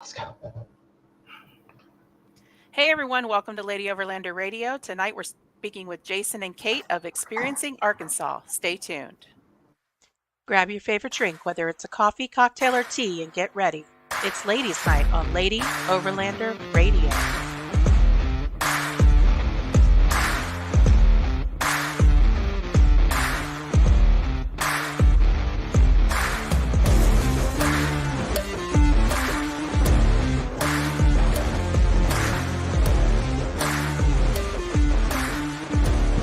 Let's go. Hey everyone, welcome to Lady Overlander Radio. Tonight we're speaking with Jason and Kate of Experiencing Arkansas. Stay tuned. Grab your favorite drink, whether it's a coffee, cocktail, or tea, and get ready. It's Ladies' Night on Lady Overlander Radio.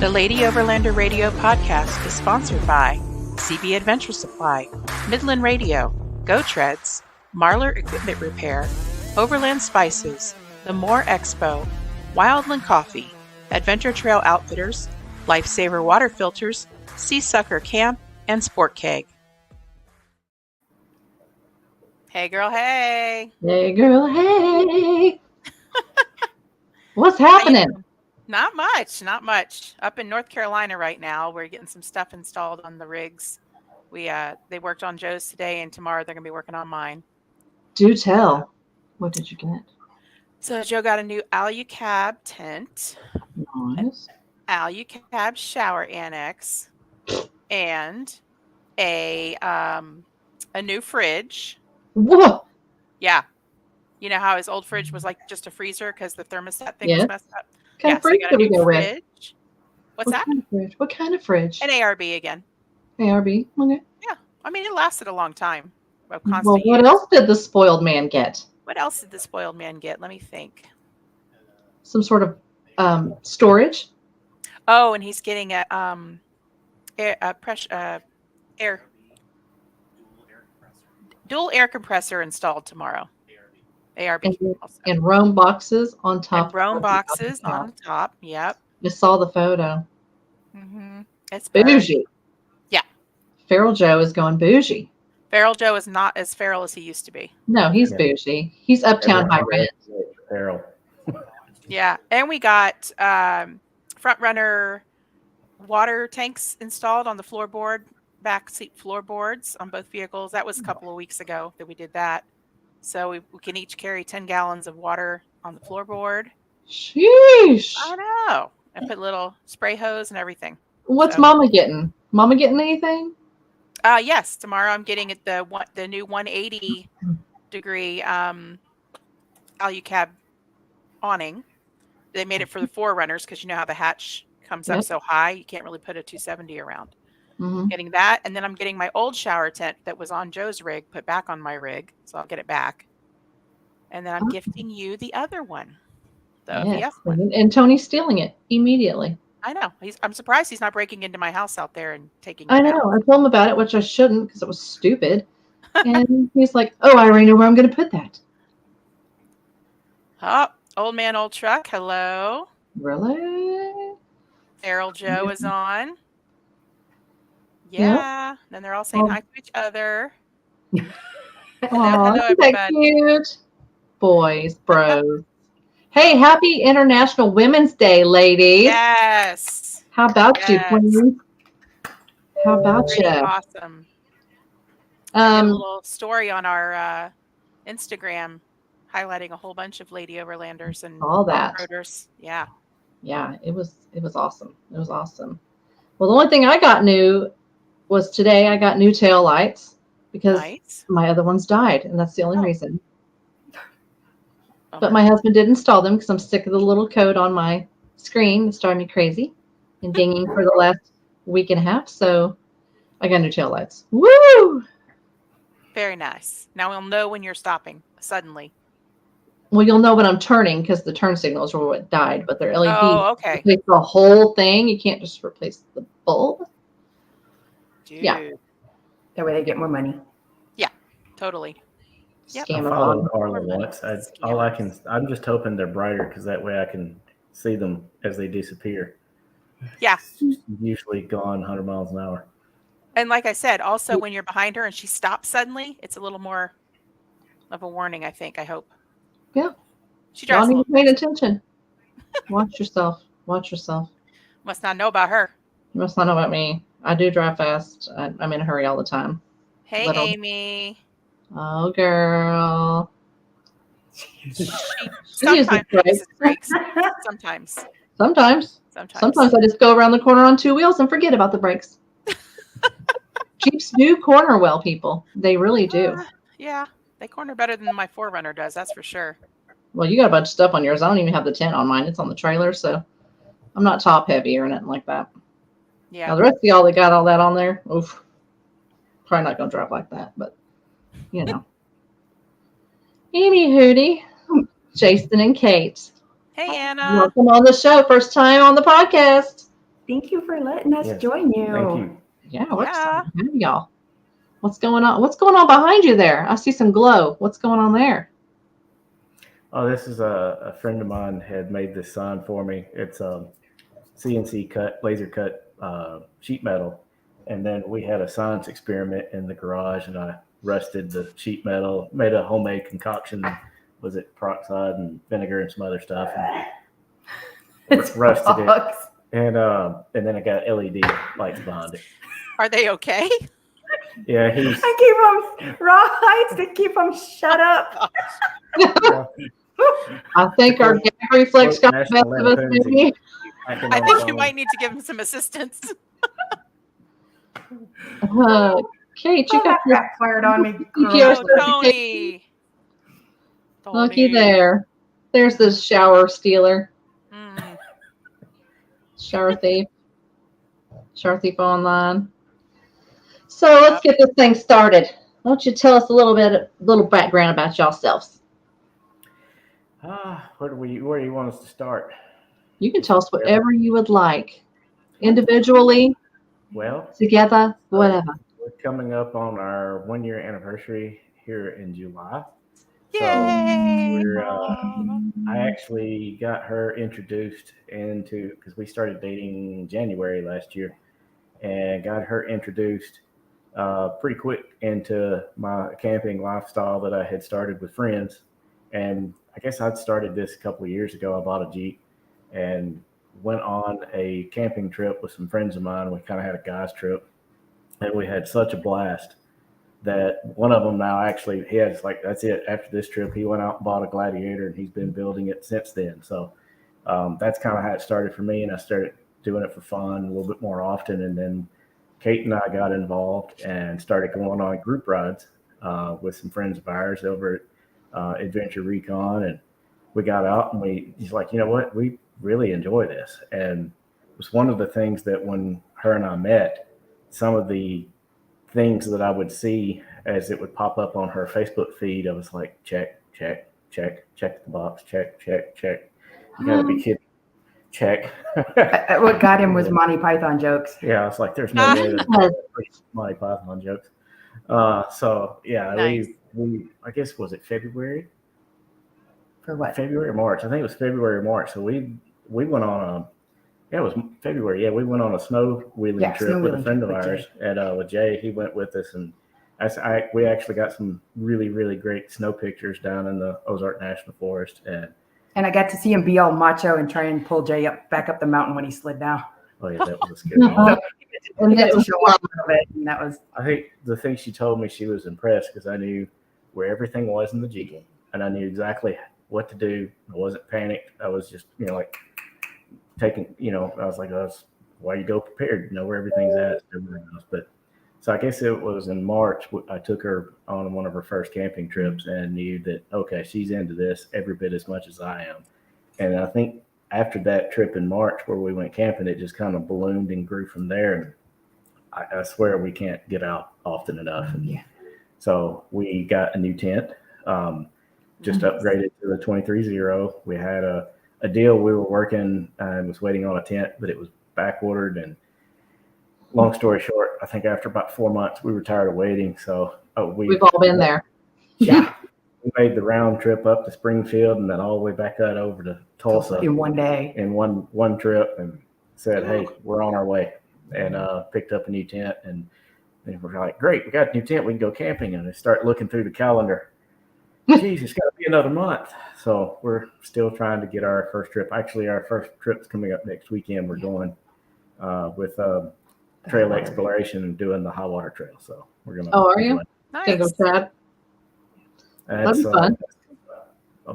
The Lady Overlander Radio podcast is sponsored by CB Adventure Supply, Midland Radio, Go Treads, Marlar Equipment Repair, Overland Spices, The Moore Expo, Wildland Coffee, Adventure Trail Outfitters, Lifesaver Water Filters, Sea Sucker Camp, and Sport Keg. Hey girl, hey. Hey girl, hey. What's happening? Not much. Up in North Carolina right now, we're getting some stuff installed on the rigs. They worked on Joe's today, and tomorrow they're gonna be working on mine. Do tell. What did you get? So Joe got a new Alucab tent, Nice. Alucab shower annex, and a new fridge. Whoa. Yeah, you know how his old fridge was like just a freezer because the thermostat thing Yeah. was messed up. What kind of So he fridge got did a we new go with? fridge. What's that? Kind of fridge? What kind of fridge? An ARB again. ARB. Okay. Yeah, I mean it lasted a long time. Well, Constant what use. else did the spoiled man get? What else did the spoiled man get? Let me think. Some sort of storage? Oh, and he's getting a dual air compressor installed tomorrow. ARB. Also. And Rome boxes on top. And Rome boxes on top. Yep. I saw the photo. Mm-hmm. It's Bougie. Yeah. Feral Joe is going bougie. Feral Joe is not as feral as he used to be. No, he's bougie. He's uptown high rent. Feral. Yeah. And we got front runner water tanks installed on the floorboard, back seat floorboards on both vehicles. That was a couple of weeks ago that we did that. So we can each carry 10 gallons of water on the floorboard. Sheesh. I know. I put little spray hose and everything. What's Mama getting? Mama getting anything? Yes. Tomorrow I'm getting the new 180 degree Alucab awning. They made it for the forerunners because you know how the hatch comes up so high. You can't really put a 270 around. Mm-hmm. Getting that, and then I'm getting my old shower tent that was on Joe's rig put back on my rig, so I'll get it back. And then I'm gifting you the other one, the OVF one. And Tony's stealing it immediately. I know. I'm surprised he's not breaking into my house out there and taking it I know. out. I told him about it, which I shouldn't because it was stupid. And he's like, "Oh, I already know where I'm going to put that." Oh, old man, old truck. Hello. Really? Feral Joe is on. Yeah. Then they're all saying hi to each other. Hello, everybody. That cute. Boys, bros. Hey, happy International Women's Day, ladies. Yes. How about you, queen? How about you? Awesome. A little story on our Instagram highlighting a whole bunch of Lady Overlanders and all that. Roaders. Yeah. Yeah, it was awesome. It was awesome. Well, the only thing I got new was today I got new tail lights because my other ones died, and that's the only reason. But my husband did install them because I'm sick of the little code on my screen. It's driving me crazy and dinging for the last week and a half. So I got new tail lights. Woo! Very nice. Now we'll know when you're stopping suddenly. Well, you'll know when I'm turning because the turn signals were what died, but they're LED. Oh, okay. Replace the whole thing. You can't just replace the bulb. Dude. Yeah. That way they get more money. Yeah, totally. Yep. I followed Carla once. I'm just hoping they're brighter because that way I can see them as they disappear. Yeah. She's usually gone 100 miles an hour. And like I said, also when you're behind her and she stops suddenly, it's a little more of a warning, I think. I hope. Yeah. She drives. Y'all need to pay attention. Watch yourself. Watch yourself. Must not know about her. You must not know about me. I do drive fast. I'm in a hurry all the time. Hey, Amy. Oh, girl. Sometimes, Mrs. Frakes. Sometimes. Sometimes I just go around the corner on 2 wheels and forget about the brakes. Jeeps do corner well, people. They really do. Yeah, they corner better than my 4Runner does. That's for sure. Well, you got a bunch of stuff on yours. I don't even have the tent on mine. It's on the trailer, so I'm not top heavy or anything like that. Yeah. Now, the rest of y'all that got all that on there, oof, probably not going to drive like that, but, Anywho, Jason and Kate. Hey, Anna. Welcome on the show. First time on the podcast. Thank you for letting us join you. Thank you. Yeah, we're excited to have y'all. What's going on? What's going on behind you there? I see some glow. What's going on there? Oh, this is a friend of mine had made this sign for me. It's CNC cut, laser cut sheet metal. And then we had a science experiment in the garage, and I rusted the sheet metal, made a homemade concoction. Was it peroxide and vinegar and some other stuff? And rusted it. And then I got LED lights behind it. Are they okay? Yeah, I keep them raw lights to keep them shut up. I think our gag reflex got the best of us, maybe. I think you might need to give him some assistance. Kate, you got backfired on me. Tony. Looky there. There's the shower stealer. Shower thief. Shower thief online. So let's get this thing started. Why don't you tell us a little background about yourselves? Where do you want us to start? You can tell us whatever you would like. Individually, together, whatever. We're coming up on our 1-year anniversary here in July. Yay! So I actually got her introduced into, because we started dating January last year, and got her introduced pretty quick into my camping lifestyle that I had started with friends. And I guess I'd started this a couple of years ago. I bought a Jeep and went on a camping trip with some friends of mine. We kind of had a guys trip, and we had such a blast that one of them now actually, he has that's it. After this trip, he went out and bought a Gladiator, and he's been building it since then. So that's kind of how it started for me. And I started doing it for fun a little bit more often. And then Kate and I got involved and started going on group rides with some friends of ours over at Adventure Recon. And we got out and he's like, you know what, we really enjoy this. And it was one of the things that when her and I met, some of the things that I would see as it would pop up on her Facebook feed, I was like, check the box, check. You gotta be kidding. Check. What got him was Monty Python jokes. Yeah, I was like, there's no way that's Monty Python jokes. So yeah, nice. we I guess, was it February? For what? February or March. I think it was February or March. So we went on it was February. Yeah, we went on a snow wheeling trip with a friend of ours, and with Jay, he went with us, and we actually got some really, really great snow pictures down in the Ozark National Forest, and I got to see him be all macho and try and pull Jay back up the mountain when he slid down. Oh yeah, that was a scary moment. And then it was a little bit, and that was. I think the thing she told me, she was impressed because I knew where everything was in the Jeep, and I knew exactly what to do. I wasn't panicked. I was just, taking, I was like, that's why you go prepared, where everything's at. But so I guess it was in March, I took her on one of her first camping trips and knew that, okay, she's into this every bit as much as I am. And I think after that trip in March where we went camping, it just kind of ballooned and grew from there. And I swear we can't get out often enough. And so we got a new tent, just upgraded to the 23-0. We had a deal. We were working and was waiting on a tent, but it was back ordered. And long story short, I think after about 4 months, we were tired of waiting. So we've all been there. Yeah. We made the round trip up to Springfield and then all the way back out over to Tulsa in one day, in one trip, and said, hey, we're on our way, and picked up a new tent. And we're like, great, we got a new tent. We can go camping. And they start looking through the calendar. Geez, it's got to be another month. So we're still trying to get our first trip. Actually, our first trip's coming up next weekend. We're going with trail exploration and doing the high water trail. So we're going to. Oh, are you? Nice. Gonna go Chad. That'd be fun.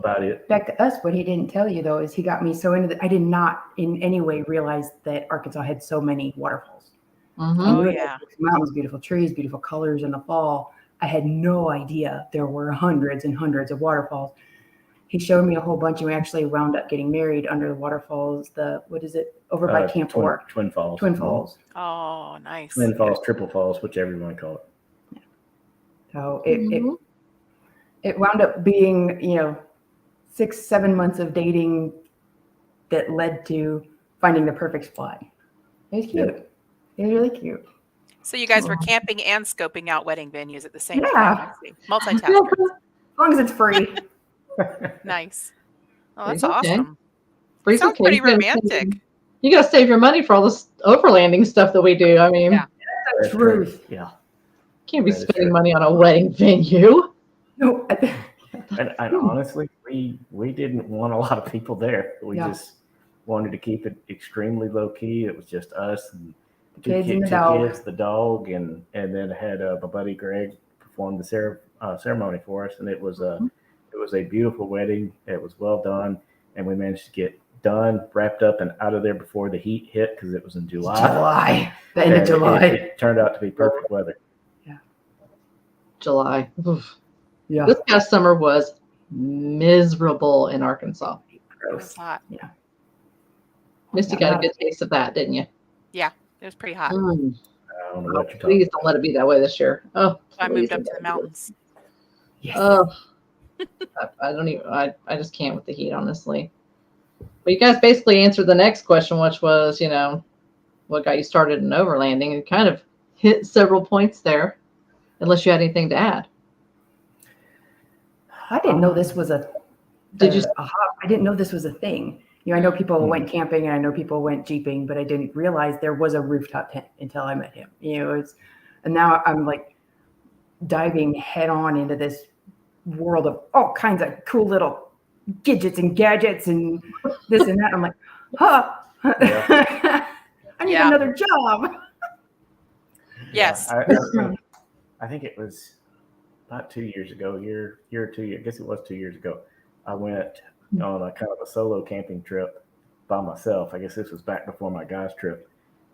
about it. Back to us, what he didn't tell you though is he got me so into I did not in any way realize that Arkansas had so many waterfalls. Mm-hmm. Oh, We yeah. had mountains, beautiful trees, beautiful colors in the fall. I had no idea there were hundreds and hundreds of waterfalls. He showed me a whole bunch, and we actually wound up getting married under the waterfalls. What is it? Over by Camp War. Twin Falls. Twin Falls. Oh, nice. Twin Falls, Triple Falls, whichever you want to call it. So Mhm. it wound up being, 6-7 months of dating that led to finding the perfect spot. It was cute. Yeah. It was really cute. So you guys were camping and scoping out wedding venues at the same Yeah. time. I see. Multitaskers. As long as it's free. Nice. Oh, that's Free's okay. awesome. Free's Sounds okay. pretty You gotta romantic. You got to save your money for all this overlanding stuff that we do. I mean, Yeah. That's the truth. Yeah. can't be That is spending true. money on a wedding venue. No, And honestly, we didn't want a lot of people there. We Yeah. just wanted to keep it extremely low key. It was just us and Kids and the two dog. kids, the dog, and then had my buddy Greg perform the ceremony for us, and it was a beautiful wedding. It was well done, and we managed to get done, wrapped up, and out of there before the heat hit because it was in July. The end of And July. It turned out to be perfect weather. July. Oof. Yeah. This past summer was miserable in Arkansas. It was Gross. hot. Misty got a good taste of that, didn't you? It was pretty hot. Mm. I don't know what you're talking Please don't let it be that way this year. Oh, So I moved please up don't to the let it be. mountains. Yes. Oh, I don't even. I just can't with the heat, honestly. But you guys basically answered the next question, which was, what got you started in overlanding. It kind of hit several points there, unless you had anything to add. I didn't know this was a. Did you? I didn't know this was a thing. I know people went camping and I know people went jeeping, but I didn't realize there was a rooftop tent until I met him. And now I'm like diving head on into this world of all kinds of cool little gadgets and gadgets and this and that. I'm like, huh? Yeah. I need Yeah. another job. Yes. I think it was about 2 years ago, year or 2 years. I guess it was 2 years ago. I went on a kind of a solo camping trip by myself. I guess this was back before my guys trip,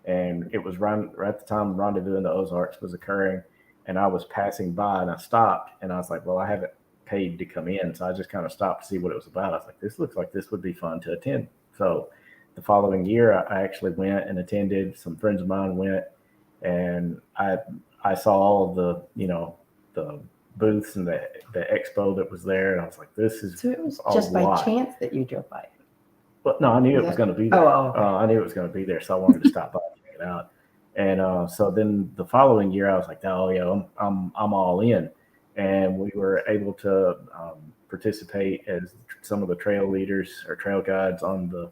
and it was right at the time Rendezvous in the Ozarks was occurring, and I was passing by and I stopped and I was like, well, I haven't paid to come in, so I just kind of stopped to see what it was about. I was like, this looks like this would be fun to attend. So the following year, I actually went and attended. Some friends of mine went, and I saw all of the the booths and the expo that was there, and I was like, this is So it was a just by lot. chance that you drove by. But no, I knew it was going to be there. Oh, okay. I knew it was going to be there, so I wanted to stop by and check it out. And so then the following year, I was like, oh yeah, I'm all in, and we were able to participate as some of the trail leaders or trail guides on the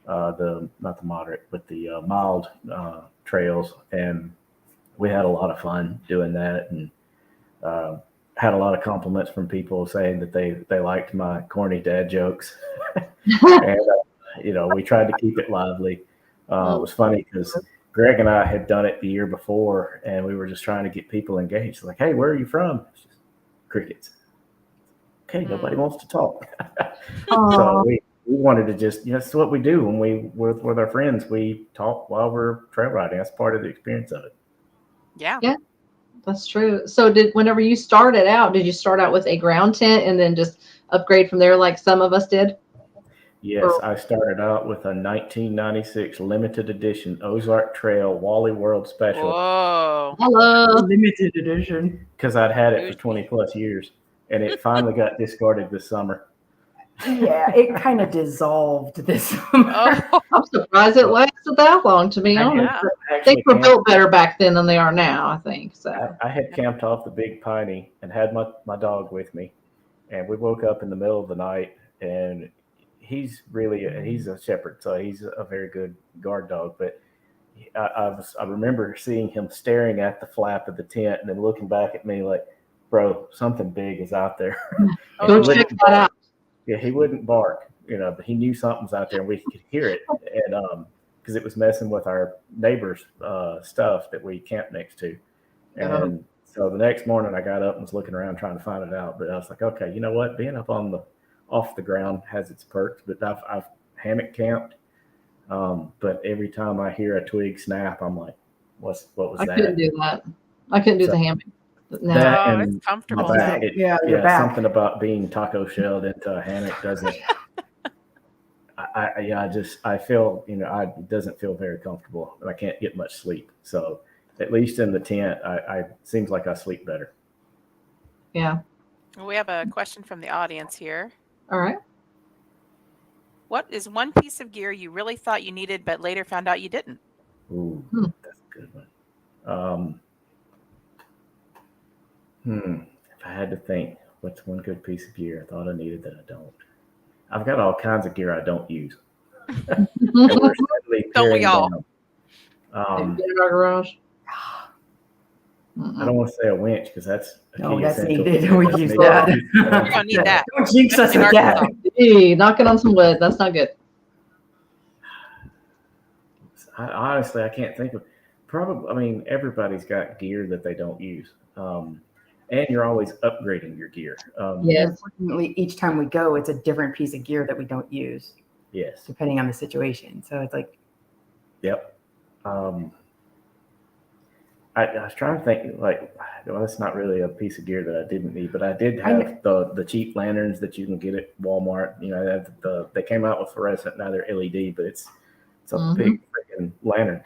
not the moderate but the mild trails, and we had a lot of fun doing that, and had a lot of compliments from people saying that they liked my corny dad jokes. And we tried to keep it lively. It was funny because Greg and I had done it the year before, and we were just trying to get people engaged. Like, hey, where are you from? It's just crickets. Okay, nobody wants to talk. So we wanted to just, that's what we do when we're with our friends. We talk while we're trail riding. That's part of the experience of it. Yeah. That's true. So whenever you started out, did you start out with a ground tent and then just upgrade from there like some of us did? Yes, I started out with a 1996 limited edition Ozark Trail Wally World Special Whoa. Hello. Limited edition. because I'd had it for 20 plus years, and it finally got discarded this summer. Yeah, it kind of dissolved this. Oh, I'm surprised it lasted that long, to be honest. yeah. They were built better back then than they are now, I think. So I had camped off the Big Piney and had my dog with me, and we woke up in the middle of the night, and he's a shepherd, so he's a very good guard dog, but I remember seeing him staring at the flap of the tent and then looking back at me like, bro, something big is out there. go And he check wouldn't that out. Yeah, he wouldn't bark, but he knew something's out there and we could hear it. And because it was messing with our neighbor's stuff that we camped next to. And so the next morning I got up and was looking around trying to find it out. But I was like, okay, you know what? Being up on off the ground has its perks, but I've hammock camped. But every time I hear a twig snap, I'm like, what was I that? couldn't do that. I couldn't do So- the hammock. No. That Oh, and it's comfortable. my back, your back. something about being taco shelled into a hammock doesn't. I feel, it doesn't feel very comfortable, and I can't get much sleep. So at least in the tent, I seems like I sleep better. Yeah. We have a question from the audience here. All right. What is one piece of gear you really thought you needed, but later found out you didn't? Ooh, that's a good one. If I had to think, what's one good piece of gear I thought I needed that I don't? I've got all kinds of gear I don't use. And we're steadily Don't we paring all? down. Have you been in our garage? I don't want to say a winch because that's a No, key that's essential. needed. We use You that. don't need that. Don't jinx us with that. Hey, knocking on some wood. That's not good. Honestly, I can't think of. Probably, I mean, everybody's got gear that they don't use, and you're always upgrading your gear. Yes. Unfortunately, each time we go, it's a different piece of gear that we don't use, Yes. depending on the situation. So it's like, Yep. I was trying to think, well, that's not really a piece of gear that I didn't need, but I did have the cheap lanterns that you can get at Walmart. They came out with fluorescent, now they're LED, but it's a big freaking lantern.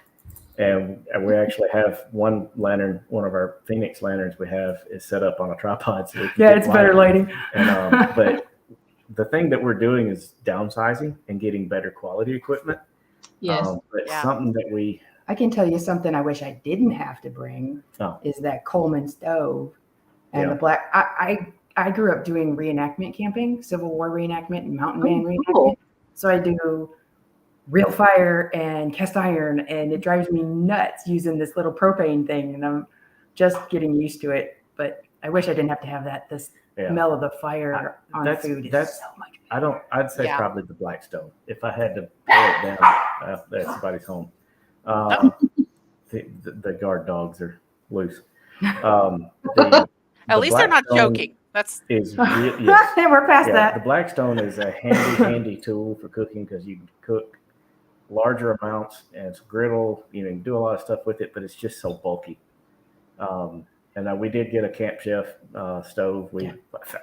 And we actually have one lantern, one of our Phoenix lanterns we have is set up on a tripod. So it's better lighting. And, but the thing that we're doing is downsizing and getting better quality equipment. Yes. But Yeah. something that I can tell you something I wish I didn't have to bring is that Coleman stove and the black. I grew up doing reenactment camping, Civil War reenactment and Mountain Man reenactment. Cool. So I do real fire and cast iron, and it drives me nuts using this little propane thing, and I'm just getting used to it. But I wish I didn't have to have that. The smell of the fire on food is so much better. I'd say Yeah. probably the Blackstone. If I had to pull it down at somebody's home. The guard dogs are loose. At least they're not joking. That's Yes. We're past The that. Blackstone is a handy tool for cooking because you can cook larger amounts and it's griddle. You can do a lot of stuff with it, but it's just so bulky. And we did get a Camp Chef stove. We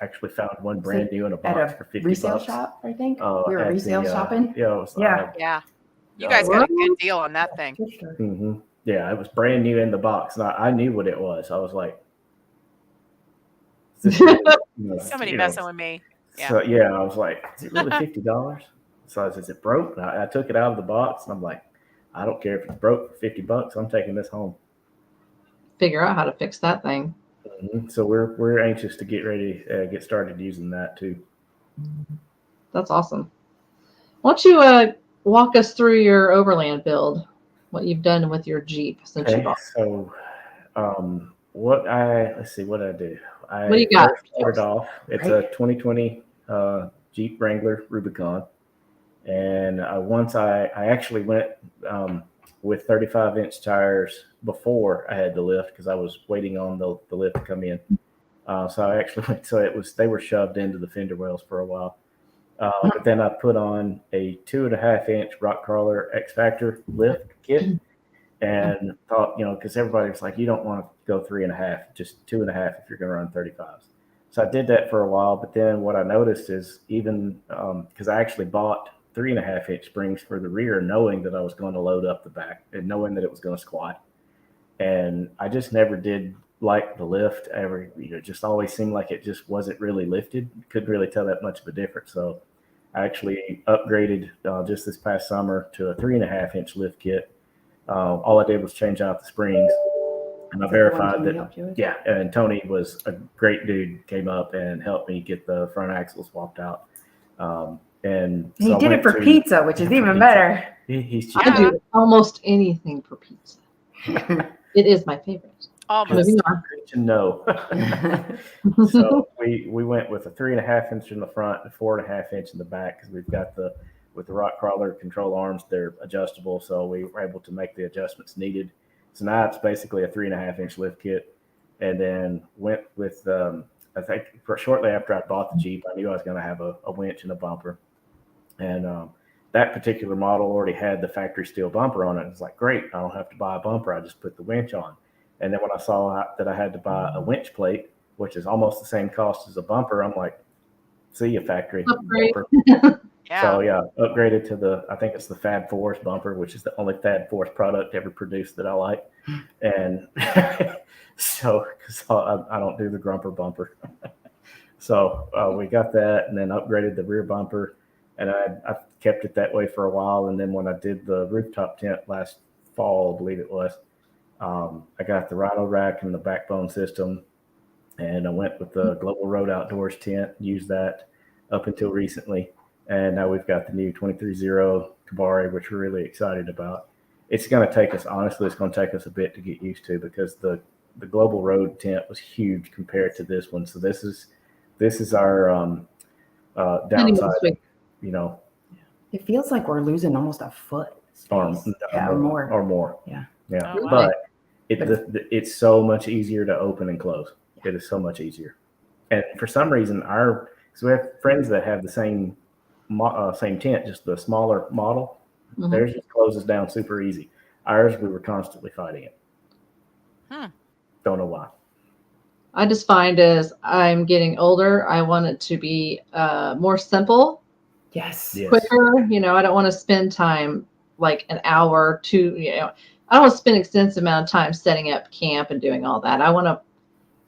actually found one brand new in a box for $50. Resale shop, I think. We were at resale shopping. Yeah, it was, yeah. You guys got a good deal on that thing. Yeah, it was brand new in the box. And I knew what it was. I was like, is this really, Somebody messing with me. Yeah. So yeah, I was like, is it really $50? So I said, is it broke? And I took it out of the box and I'm like, I don't care if it's broke for $50. I'm taking this home. Figure out how to fix that thing. So we're anxious to get ready, get started using that too. That's awesome. Why don't you walk us through your overland build? What you've done with your Jeep since you bought it. So, let's see, what did I do? What do you got? First started off. It's a 2020 Jeep Wrangler Rubicon, and once I actually went with 35-inch tires before I had the lift because I was waiting on the lift to come in. So I actually went. So they were shoved into the fender wells for a while. But then I put on a 2.5-inch rock crawler X Factor lift kit and thought, because everybody was like, you don't want to go 3.5, just 2.5 if you're going to run 35s. So I did that for a while. But then what I noticed is even because I actually bought 3.5-inch springs for the rear, knowing that I was going to load up the back and knowing that it was going to squat. And I just never did like the lift ever, just always seemed like it just wasn't really lifted. Couldn't really tell that much of a difference. So I actually upgraded just this past summer to a 3.5-inch lift kit. All I did was change out the springs, and I verified that. Yeah, and Tony was a great dude. Came up and helped me get the front axle swapped out. And he did it for pizza, which is even better. He's I do almost anything for pizza. It is my favorite. Almost. Moving on. No. So we went with a 3.5-inch in the front and 4.5-inch in the back because we've got with the rock crawler control arms, they're adjustable, so we were able to make the adjustments needed. So now it's basically a 3.5-inch lift kit, and then went with I think shortly after I bought the Jeep, I knew I was going to have a winch and a bumper. And that particular model already had the factory steel bumper on it. It's like, great, I don't have to buy a bumper. I just put the winch on. And then when I saw that I had to buy a winch plate, which is almost the same cost as a bumper, I'm like, see you, factory bumper. Yeah. So yeah, upgraded to I think it's the Fab Force bumper, which is the only Fab Force product ever produced that I like. And so, because I don't do the grumper bumper. So we got that, and then upgraded the rear bumper, and I kept it that way for a while. And then when I did the rooftop tent last fall, I believe it was, I got the Rhino rack and the backbone system, and I went with the Global Road Outdoors tent, used that up until recently. And now we've got the new 23-0 Kabare, which we're really excited about. It's going to take us, honestly, it's going to take us a bit to get used to, because the Global Road tent was huge compared to this one. So this is our downside, you know. It feels like we're losing almost a foot. Or more. Yeah. Yeah. Oh, wow. But it's so much easier to open and close. It is so much easier. And for some reason, so we have friends that have the same tent, just the smaller model. Mhm. Theirs just closes down super easy. Ours, we were constantly fighting it. Don't know why. I just find as I'm getting older, I want it to be more simple, Yes. quicker. You know, I don't want to spend time like an hour to, you know, I don't want to spend extensive amount of time setting up camp and doing all that. I want to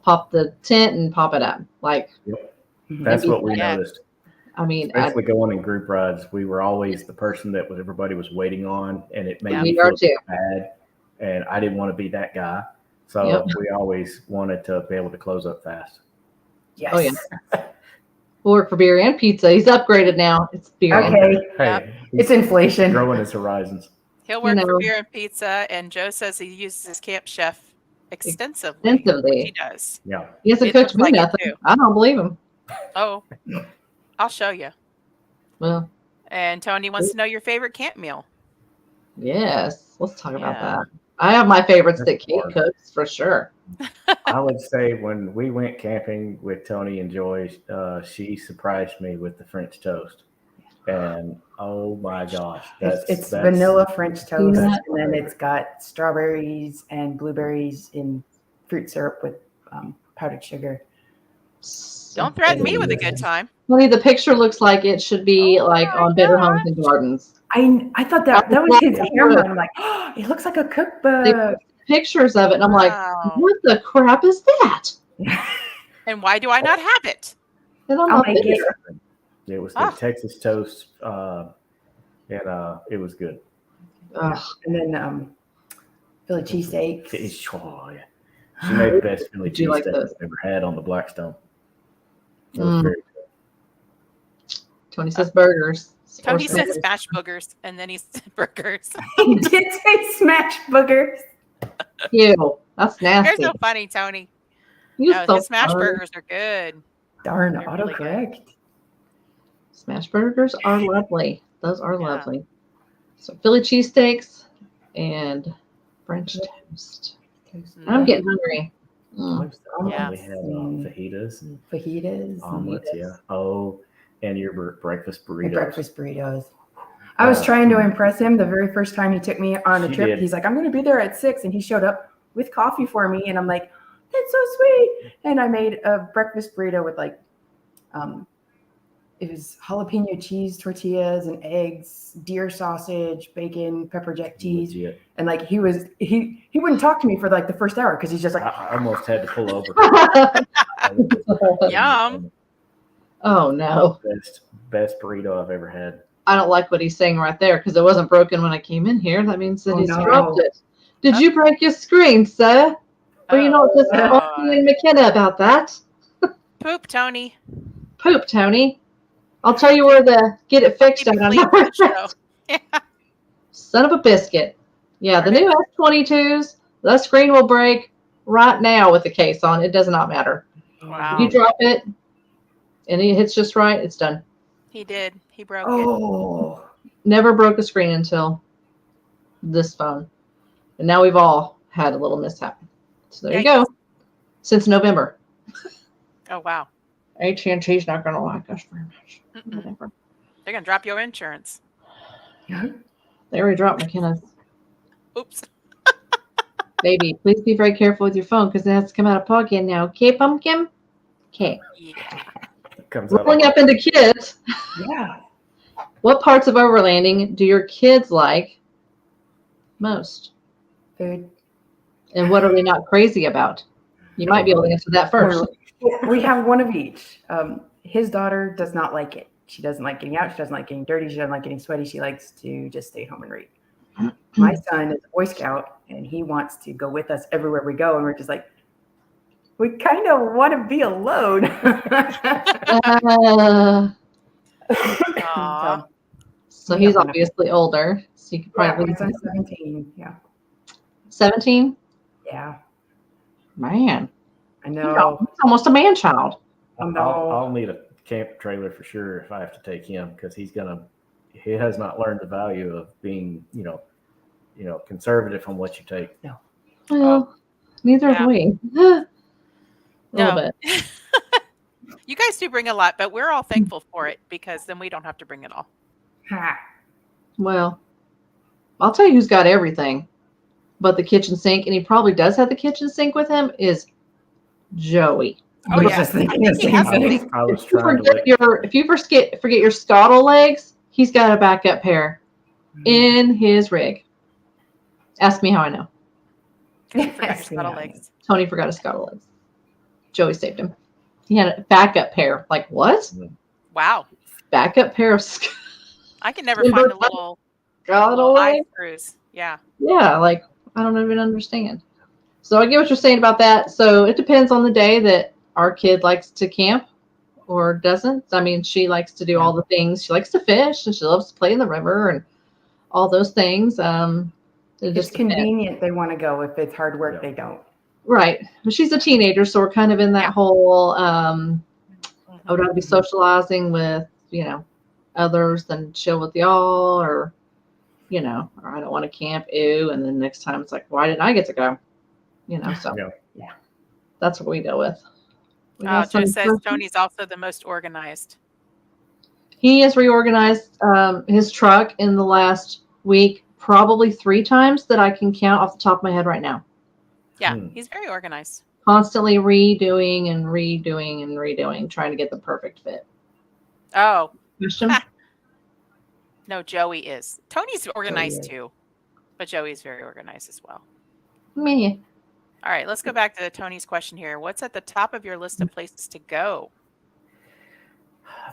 pop the tent and pop it up. Like, That's what we Yeah. noticed. I mean, Especially going in group rides, we were always the person that everybody was waiting on, and it made Yeah. me We are feel too. bad. And I didn't want to be that guy, so Yep. we always wanted to be able to close up fast. Yes. Oh, yeah. We'll work for beer and pizza. He's upgraded now. It's beer. And Okay. Hey, It's inflation. growing his horizons. He'll work for know. beer and pizza, and Joe says he uses his camp chef extensively. Extensively. Which he does. Yeah. He hasn't It cooked looks me like it nothing. too. I don't believe him. Oh, I'll show you. Well, And Tony wants to know your favorite camp meal. yes. Let's talk about Yeah. that. I have my favorites that That's Kate hard. cooks for sure. I would say when we went camping with Tony and Joy, she surprised me with the French toast. And oh my gosh, It's that's vanilla French toast, Yeah. and then it's got strawberries and blueberries in fruit syrup with powdered sugar. Don't threaten me with a good time. Honey, the picture looks like it should be Oh like my on Better gosh. Homes and Gardens. I thought that was his Yeah. camera. I'm like, oh, it looks like a cookbook. Pictures of it, and I'm like, Wow. what the crap is that? And why do I not have it? And I'm I'll like, make it. It was Ah. the Texas toast, and it was good. ugh. And then Philly cheesesteak. Oh, yeah. She made the best Philly Did you like cheesesteak those? I've ever had on the Blackstone. It was Mm. very good. Tony says burgers. Tony Or said burgers. smash boogers, and then he said burgers. He did say smash boogers. Ew, that's You're nasty. so funny, Tony. You No, so his smash funny. burgers are good. Darn, They're really autocorrect. Smash burgers are lovely. Those are Yeah. lovely. So Philly cheesesteaks and French toast. I'm getting hungry. Mm. Yeah. We had Mm. fajitas, Fajitas. omelets, and yeah. Oh, and your breakfast burritos. breakfast burritos. I was trying to impress him the very first time he took me on a She trip. did. He's like, I'm going to be there at 6. And he showed up with coffee for me. And I'm like, that's so sweet. And I made a breakfast burrito with like, it was jalapeno cheese tortillas and eggs, deer sausage, bacon, pepper jack cheese. Legit. And like he wouldn't talk to me for like the first hour because he's just like, I almost had to pull over. Yum. Oh no. Best burrito I've ever had. I don't like what he's saying right there because it wasn't broken when I came in here. That means that Oh, he's no. dropped it. Did you break your screen, sir? Or you not just Oh, asking McKenna about that? poop, Tony. Poop, Tony. I'll tell you where to get it fixed at. Keep it clean for the show. Son of a biscuit. Yeah, the new S22s, the screen will break right now with the case on. It does not matter. Wow. If you drop it and it hits just right, it's done. He did. He broke it. oh, Never broke a screen until this phone. And now we've all had a little mishap. So there you go. Since November. Oh, wow. AT&T's not going to like us very much. Mm-mm. Whatever. They're going to drop your insurance. They already dropped McKenna's. Oops. Baby, please be very careful with your phone because it has to come out of pocket now. Okay, Pumpkin? Okay. Yeah. It comes out Rolling up into kids. Yeah. What parts of overlanding do your kids like most? Food. And what are they not crazy about? You might be able to answer that first. We have one of each. His daughter does not like it. She doesn't like getting out. She doesn't like getting dirty. She doesn't like getting sweaty. She likes to just stay home and read. My son is a Boy Scout, and he wants to go with us everywhere we go. And we're just like, we kind of want to be alone. Aw. So he's obviously older. So you could Yeah, probably my son's 17. Yeah. 17? Yeah. Man. I know. He's almost a man child. I'll need a camp trailer for sure if I have to take him because he has not learned the value of being, conservative on what you take. Well, neither Yeah. have we. A little No. bit. You guys do bring a lot, but we're all thankful for it because then we don't have to bring it all. Ha. Well, I'll tell you who's got everything but the kitchen sink, and he probably does have the kitchen sink with him, is Joey. Oh, I was yeah. just thinking I the think he same has thing. I was If you trying to forget your scuttle legs, he's got a backup pair in his rig. Ask me how I know. Because you forgot your Ask me scuttle how I legs. Tony forgot his scuttle legs. Joey saved him. He had a backup pair. Like, what? Wow. Backup pair of I can never Timber find the top. little scuttle eye legs? screws. Yeah. Yeah, like, I don't even understand. So I get what you're saying about that. So it depends on the day that our kid likes to camp or doesn't. I mean, she likes to do all the things. She likes to fish and she loves to play in the river and all those things. It It's just depends. convenient. They want to go. If it's hard work, they don't. Right. But she's a teenager, so we're kind of in that whole I would rather be socializing with, others than chill with y'all, or or I don't want to camp, ew. And then next time it's like, why didn't I get to go? So Yeah. that's what we deal with. We Oh, got Joe some says person- Tony's also the most organized. He has reorganized his truck in the last week, probably 3 times that I can count off the top of my head right now. Yeah, he's very organized. Constantly redoing and redoing and redoing, trying to get the perfect fit. Oh, Question? no, Joey is. Tony's organized is. too, but Joey's very organized as well. Me. All right, let's go back to Tony's question here. What's at the top of your list of places to go?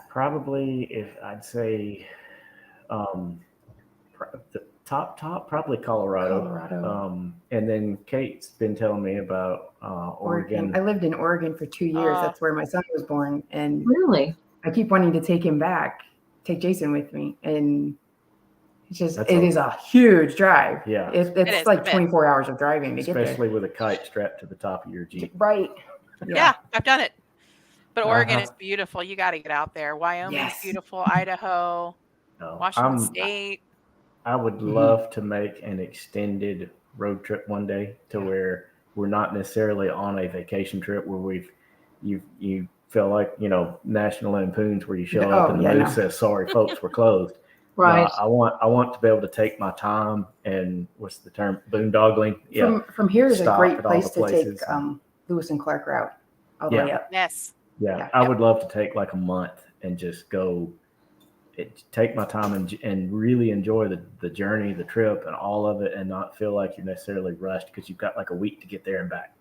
Probably, if I'd say, the top, probably Colorado. And then Kate's been telling me about Oregon. I lived in Oregon for 2 years. That's where my son was born, and Really? I keep wanting to take him back, take Jason with me, and it is a huge drive. Yeah. It's like 24 hours of driving to get there. Especially with a kite strapped to the top of your Jeep. Right. Yeah, I've done it. But Oregon is beautiful. You got to get out there. Wyoming's beautiful. Idaho, No, Washington State. I would love to make an extended road trip one day to where we're not necessarily on a vacation trip where you feel like, National Lampoons where you show up and the news says, sorry, folks, we're closed. Right. I want to be able to take my time and what's the term? Boondoggling. Yeah. From here is a Stop great at all place the to take places. Lewis and Clark route all the way up. Yes. Yeah. I would love to take like a month and just go take my time and really enjoy the journey, the trip and all of it, and not feel like you're necessarily rushed because you've got like a week to get there and back,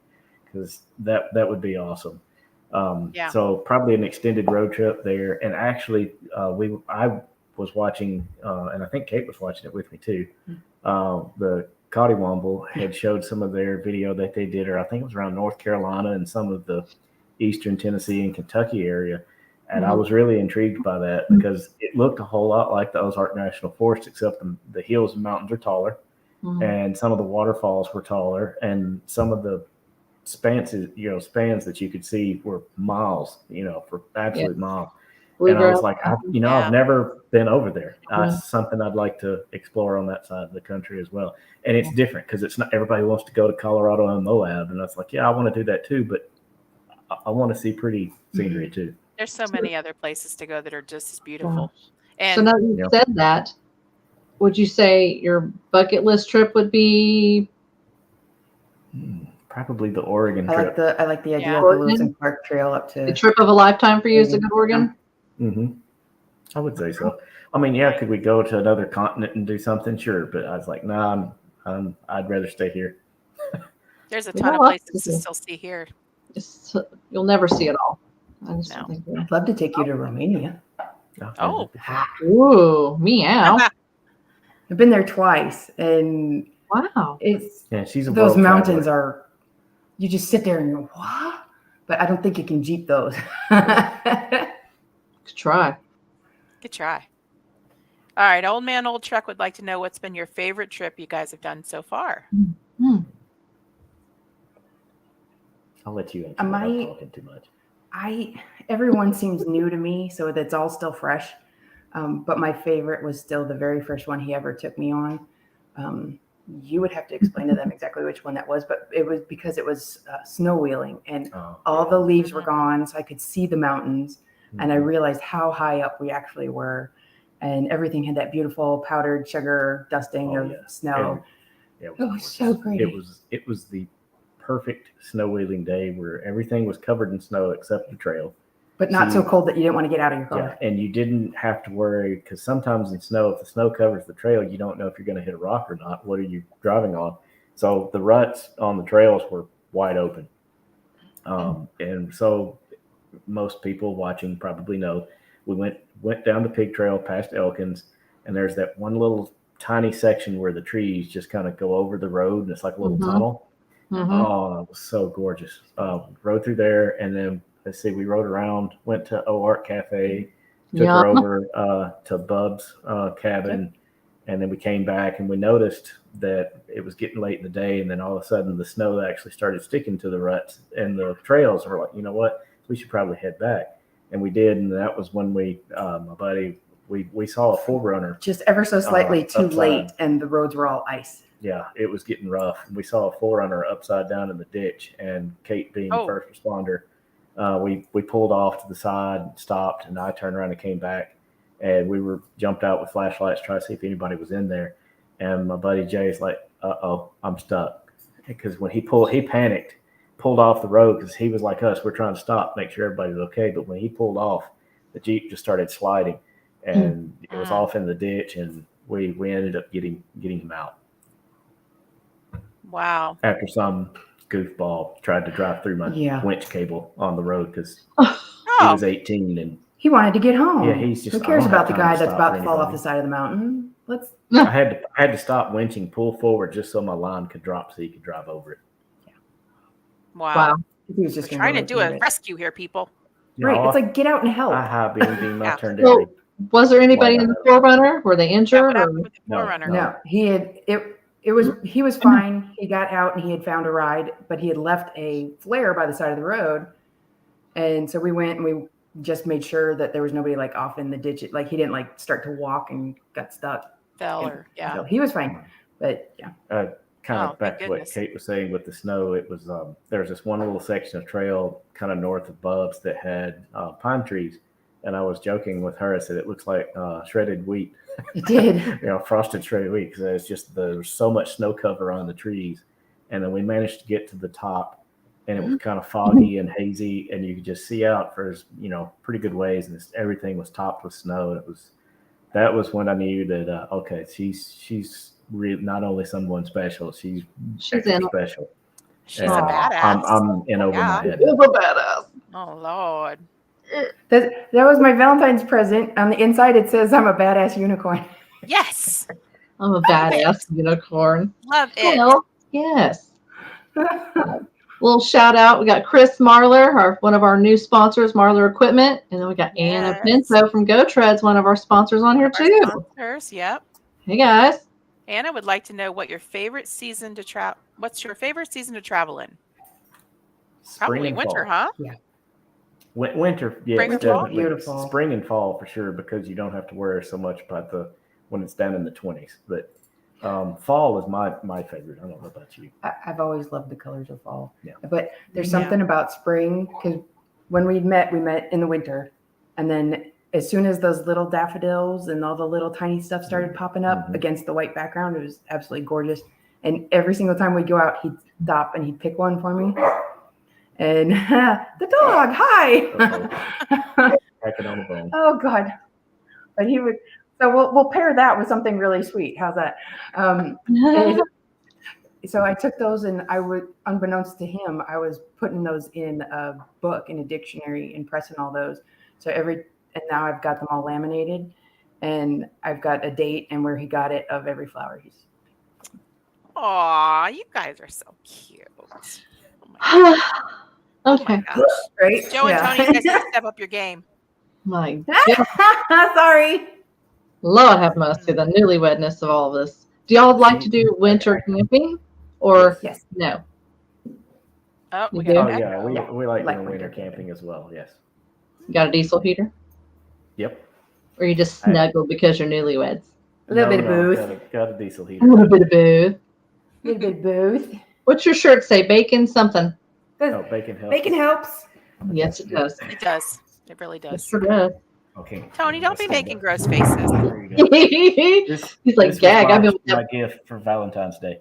because that would be awesome. So probably an extended road trip there. And actually I was watching and I think Kate was watching it with me too. The Cottywomble had showed some of their video that they did, or I think it was around North Carolina and some of the eastern Tennessee and Kentucky area. And I was really intrigued by that because it looked a whole lot like the Ozark National Forest, except the hills and mountains are taller, and some of the waterfalls were taller, and some of the spans that you could see were miles, for absolute miles. And I was like, I've never been over there. That's something I'd like to explore on that side of the country as well. And it's different because it's not everybody wants to go to Colorado and Moab, and that's like, I want to do that too, but I want to see pretty scenery too. There's so many other places to go that are just as beautiful. So And now that you Yep. said that, would you say your bucket list trip would be Probably the Oregon I trip. like the idea Yeah. of the Lewis and Clark Trail up the to. trip of a lifetime for you? Is to go to Oregon? I would say so. I mean, yeah, could we go to another continent and do something? Sure, but I was like, nah, I'd rather stay here. there's a You ton know of what? places to still see here. You'll never see it all. I just No. think. I'd love to take you to Romania. Oh. Ooh, meow! I've been there twice, and Wow. it's yeah, she's a those world mountains traveler. are. You just sit there and go, what? But I don't think you can jeep those. Could try. Good try. All right, Old Man Old Truck would like to know what's been your favorite trip you guys have done so far. I'll let you answer. Am that. I'm I- talking too much. Everyone seems new to me, so that's all still fresh. But my favorite was still the very first one he ever took me on. You would have to explain to them exactly which one that was, but it was because it was snow wheeling, and all the leaves were gone, so I could see the mountains, and I realized how high up we actually were, and everything had that beautiful powdered sugar dusting of snow. And It was so pretty. It was the perfect snow wheeling day where everything was covered in snow except the trail. But not so cold that you didn't want to get out of your car. Yeah, and you didn't have to worry because sometimes in snow, if the snow covers the trail, you don't know if you're going to hit a rock or not. What are you driving on? So the ruts on the trails were wide open. And so most people watching probably know we went down the pig trail past Elkins, and there's that one little tiny section where the trees just kind of go over the road, and it's like a little tunnel. Oh, it was so gorgeous. Rode through there, and then let's see, we rode around, went to Art Cafe, took her over to Bub's cabin, and then we came back and we noticed that it was getting late in the day, and then all of a sudden the snow actually started sticking to the ruts and the trails. We're like, you know what, we should probably head back, and we did, and that was when we, my buddy, we saw a 4Runner. Just ever so slightly too upside. late, and the roads were all ice. Yeah, it was getting rough. We saw a 4Runner upside down in the ditch, and Kate, being first responder, we pulled off to the side, stopped, and I turned around and came back, and we were jumped out with flashlights, trying to see if anybody was in there. And my buddy Jay's like, "Uh-oh, I'm stuck," because when he panicked, pulled off the road because he was like us. We're trying to stop, make sure everybody's okay. But when he pulled off, the Jeep just started sliding, and it was off in the ditch, and we ended up getting him out. Wow. After some goofball tried to drive through my winch cable on the road because he was 18 and he wanted to get home. Yeah, he's just. Who cares about the guy that's about to fall off anybody. the side of the mountain? I had to stop winching, pull forward just so my line could drop so he could drive over it. Wow. He was just We're trying to do a rescue here, people. Right. It's like, get out and help. I high beam. I turned So, every. was there anybody in the 4Runner? Were they injured? Yeah, or? with the 4Runner? No, he was fine. He got out and he had found a ride, but he had left a flare by the side of the road. And so we went and we just made sure that there was nobody like off in the ditch. Like he didn't like start to walk and got stuck. So he was fine. But yeah. Kind of back to what Kate was saying with the snow. It was there was this one little section of trail kind of north of Bub's that had pine trees. And I was joking with her. I said, it looks like shredded wheat. It did. Frosted shredded wheat, because it's just there's so much snow cover on the trees. And then we managed to get to the top, and it was kind of foggy and hazy, and you could just see out for pretty good ways, and everything was topped with snow. And that was when I knew that okay, she's really not only someone special, she's extra special. She's a badass. I'm in over my head. She's a badass. Oh Lord. That was my Valentine's present. On the inside, it says, "I'm a badass unicorn." Yes. I'm a badass unicorn. Love it. Well, yes. Little shout out. We got Chris Marler, one of our new sponsors, Marler Equipment. And then we got Anna Pinto from Go Treads, one of our sponsors on here too. Sponsors, yep. Hey guys. Anna would like to know what's your favorite season to travel in? Probably winter, huh? Yeah. Winter, yes, Spring and fall? definitely. Beautiful. Spring and fall for sure, because you don't have to worry so much about when it's down in the 20s. But Fall is my favorite. I don't know about you. I've always loved the colors of fall. Yeah. But there's something about spring, because when we met in the winter. And then as soon as those little daffodils and all the little tiny stuff started popping up against the white background, it was absolutely gorgeous. And every single time we'd go out, he'd stop and he'd pick one for me. And the dog, hi. Crack it on the bone. Oh God. But he would, so we'll pair that with something really sweet. How's that? So I took those and I would, unbeknownst to him, I was putting those in a book, in a dictionary, and pressing all those. So and now I've got them all laminated, and I've got a date and where he got it of every flower he's. Aw, you guys are so cute. Oh Okay. my gosh. Right? Joe and Tony, you guys have to step up your game. My God. Sorry. Lord have mercy, the newlywedness of all this. Do y'all like to do winter camping or Yes. no? Oh, we You got do? an Yeah, echo. we like Like doing winter winter camping. camping as well. Yes. You got a diesel heater? Yep. Or you just snuggle because you're newlyweds? A little bit of both. Got a diesel A heater. little bit of both. A little bit of both. What's your shirt say? Bacon something. Oh, bacon helps. Bacon helps. Yes, it does. It does. It really It does. sure does. Okay. Tony, don't be making gross faces. There you go. This, He's like, this was gag. I've been with my gift for Valentine's Day.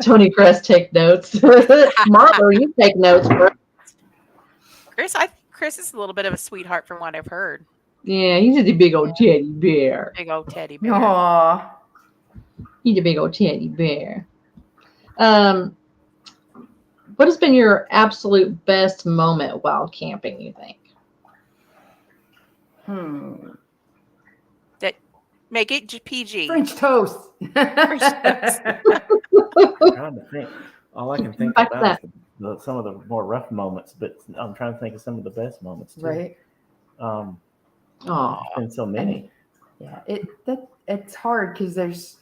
Tony Crest take notes. Marlo, you take notes, bro. Chris is a little bit of a sweetheart from what I've heard. Yeah, he's a big old teddy bear. Big old teddy bear. Aw. He's a big old teddy bear. What has been your absolute best moment while camping, you think? Make it PG. French toast. I'm trying to think. All I can think Back to about is some of the more rough moments, but I'm trying to think of some of the best moments too. Right. Oh, There's been so many. Yeah. It's hard because there's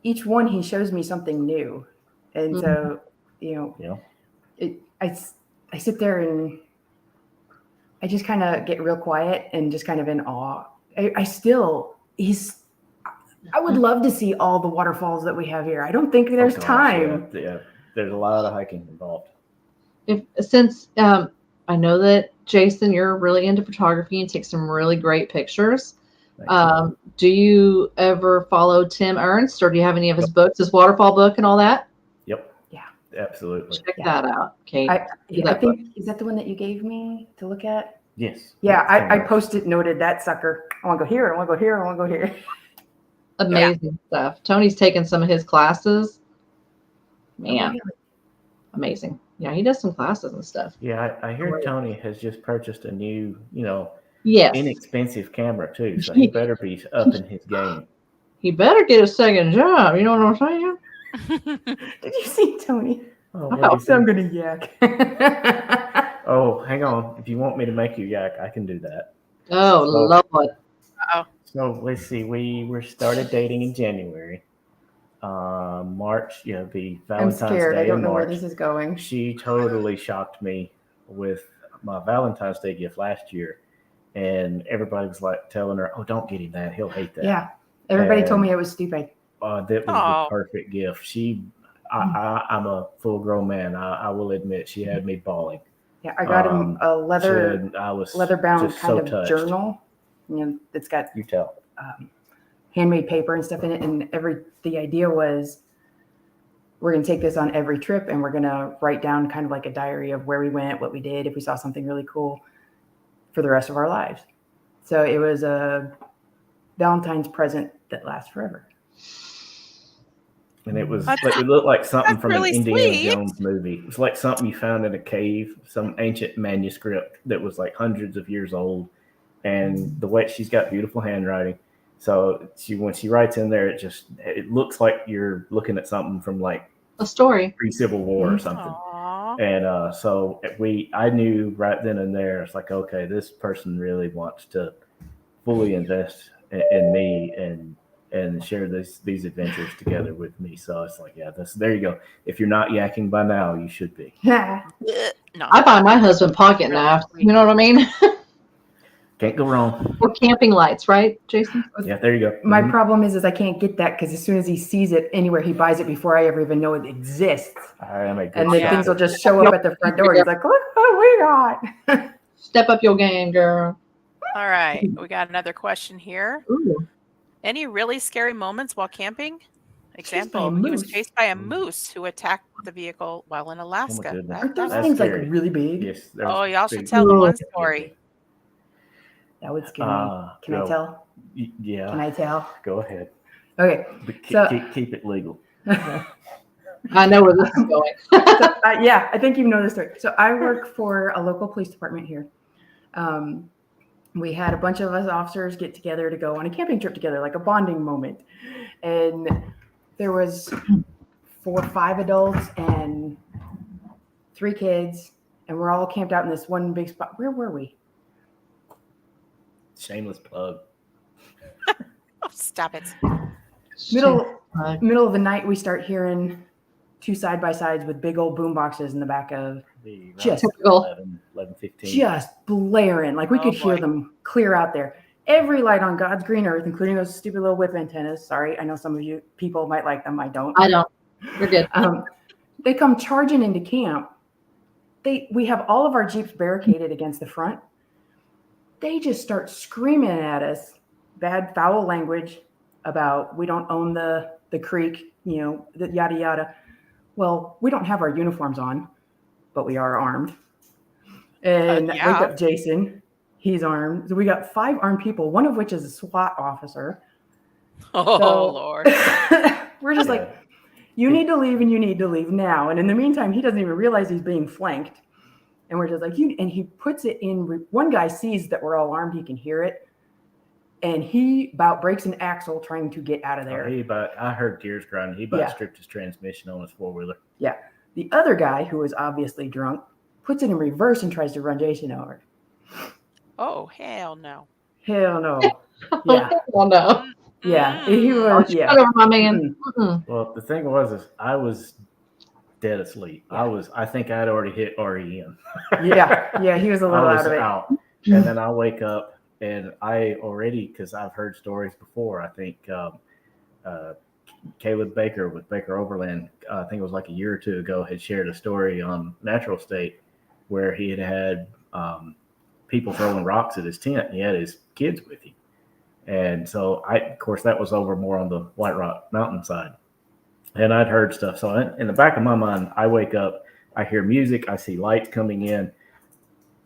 each one he shows me something new, and so Yeah. I sit there and I just kind of get real quiet and just kind of in awe. I would love to see all the waterfalls that we have here. I don't think there's Oh, gosh, time. Yeah. There's a lot of hiking involved. since I know that Jason, you're really into photography and take some really great pictures. Thank you. Do you ever follow Tim Ernst, or do you have any of his books, his waterfall book and all that? Yep. Yeah. Absolutely. Check that out, Kate. I that think, is that the one that you gave me to look at? Yes. Yeah, Yes, I post-it noted that sucker. I want to go here. I want to go here. I want to go here. Amazing stuff. Tony's taken some of his classes. Man, amazing. Yeah, he does some classes and stuff. Yeah, I hear Tony has just purchased a new, Yes. inexpensive camera too. So he better be up in his game. He better get a second job. You know what I'm saying? Did you see Tony? Oh, Oh, what do you I'm think? gonna yak. Oh, hang on. If you want me to make you yak, I can do that. Oh, Lord. So let's see. We were started dating in January. March, the I'm Valentine's scared. Day I don't in know where March. this is going. She totally shocked me with my Valentine's Day gift last year, and everybody was like telling her, "Oh, don't get him that. He'll hate that." Yeah. Everybody told And- me it was stupid. That was Aw. the perfect gift. I'm a full-grown man. I will admit, she had me bawling. Yeah, I got him a I was leather-bound just kind so of touched. journal. That's got You tell. handmade paper and stuff in it. And the idea was we're going to take this on every trip and we're going to write down kind of like a diary of where we went, what we did, if we saw something really cool for the rest of our lives. So it was a Valentine's present that lasts forever. And it was That's- like, it looked like something that's from really an Indiana sweet. Jones movie. It was like something you found in a cave, some ancient manuscript that was like hundreds of years old. And the way she's got beautiful handwriting. So when she writes in there, it looks like you're looking at something from like A story. pre-Civil War or something. Aw. And so I knew right then and there, it's like, okay, this person really wants to fully invest in me and share these adventures together with me. So it's like, yeah, there you go. If you're not yakking by now, you should be. No. I buy my husband pocket knives. You know what I mean? Can't go wrong. Or camping lights, right, Jason? Yeah, there you go. My Mhm. problem is I can't get that because as soon as he sees it anywhere, he buys it before I ever even know it exists. I am a good And then Yeah. things will just show up at the front door. He's like, look what we got. Step up your game, girl. All right. We got another question here. Ooh. Any really scary moments while camping? Chased by a Example, he was moose. chased by a moose who attacked the vehicle while in Alaska. goodness. Aren't those That's things scary. like really big? Yes. there's Oh, y'all should big- tell the one Ooh. story. That would scare me. Can I go. tell? Yeah. Can I tell? Go ahead. Okay. But So- keep it legal. I know where this is going. Yeah, I think you know the story. So I work for a local police department here. We had a bunch of us officers get together to go on a camping trip together, like a bonding moment. And there was 4 or 5 adults and 3 kids, and we're all camped out in this one big spot. Where were we? Shameless plug. Oh, stop it. Middle of the night, we start hearing 2 side-by-sides with big old boom boxes in the back of Just- Typical. 11:15. just blaring. Like we Oh, could hear boy. them clear out there. Every light on God's green earth, including those stupid little whip antennas. Sorry, I know some of you people might like them. I don't. I don't. We're good. They come charging into camp. We have all of our Jeeps barricaded against the front. They just start screaming at us, bad foul language about we don't own the creek, the yada yada. Well, we don't have our uniforms on, but we are armed. And Yeah. wake up Jason. He's armed. So we got 5 armed people, one of which is a SWAT officer. Oh, So- Lord. We're just like, you need to leave and you need to leave now. And in the meantime, he doesn't even realize he's being flanked. And we're just like, and he puts it in. One guy sees that we're all armed. He can hear it. And he about breaks an axle trying to get out of there. I heard tears grinding. He about Yeah. stripped his transmission on his 4-wheeler. The other guy, who was obviously drunk, puts it in reverse and tries to run Jason over. Oh, hell no. Hell no. Yeah. Oh, no. Yeah. He Mm. was, yeah. Shut over, my man. Mm-mm. Well, the thing is I was dead asleep. I think I'd already hit REM. Yeah. He was a I little was out of it. out. And then I wake up and I already, because I've heard stories before, I think Caleb Baker with Baker Overland, I think it was like a year or 2 ago, had shared a story on Natural State where he had people throwing rocks at his tent. He had his kids with him. And so of course, that was over more on the White Rock Mountain side. And I'd heard stuff. So in the back of my mind, I wake up, I hear music, I see lights coming in.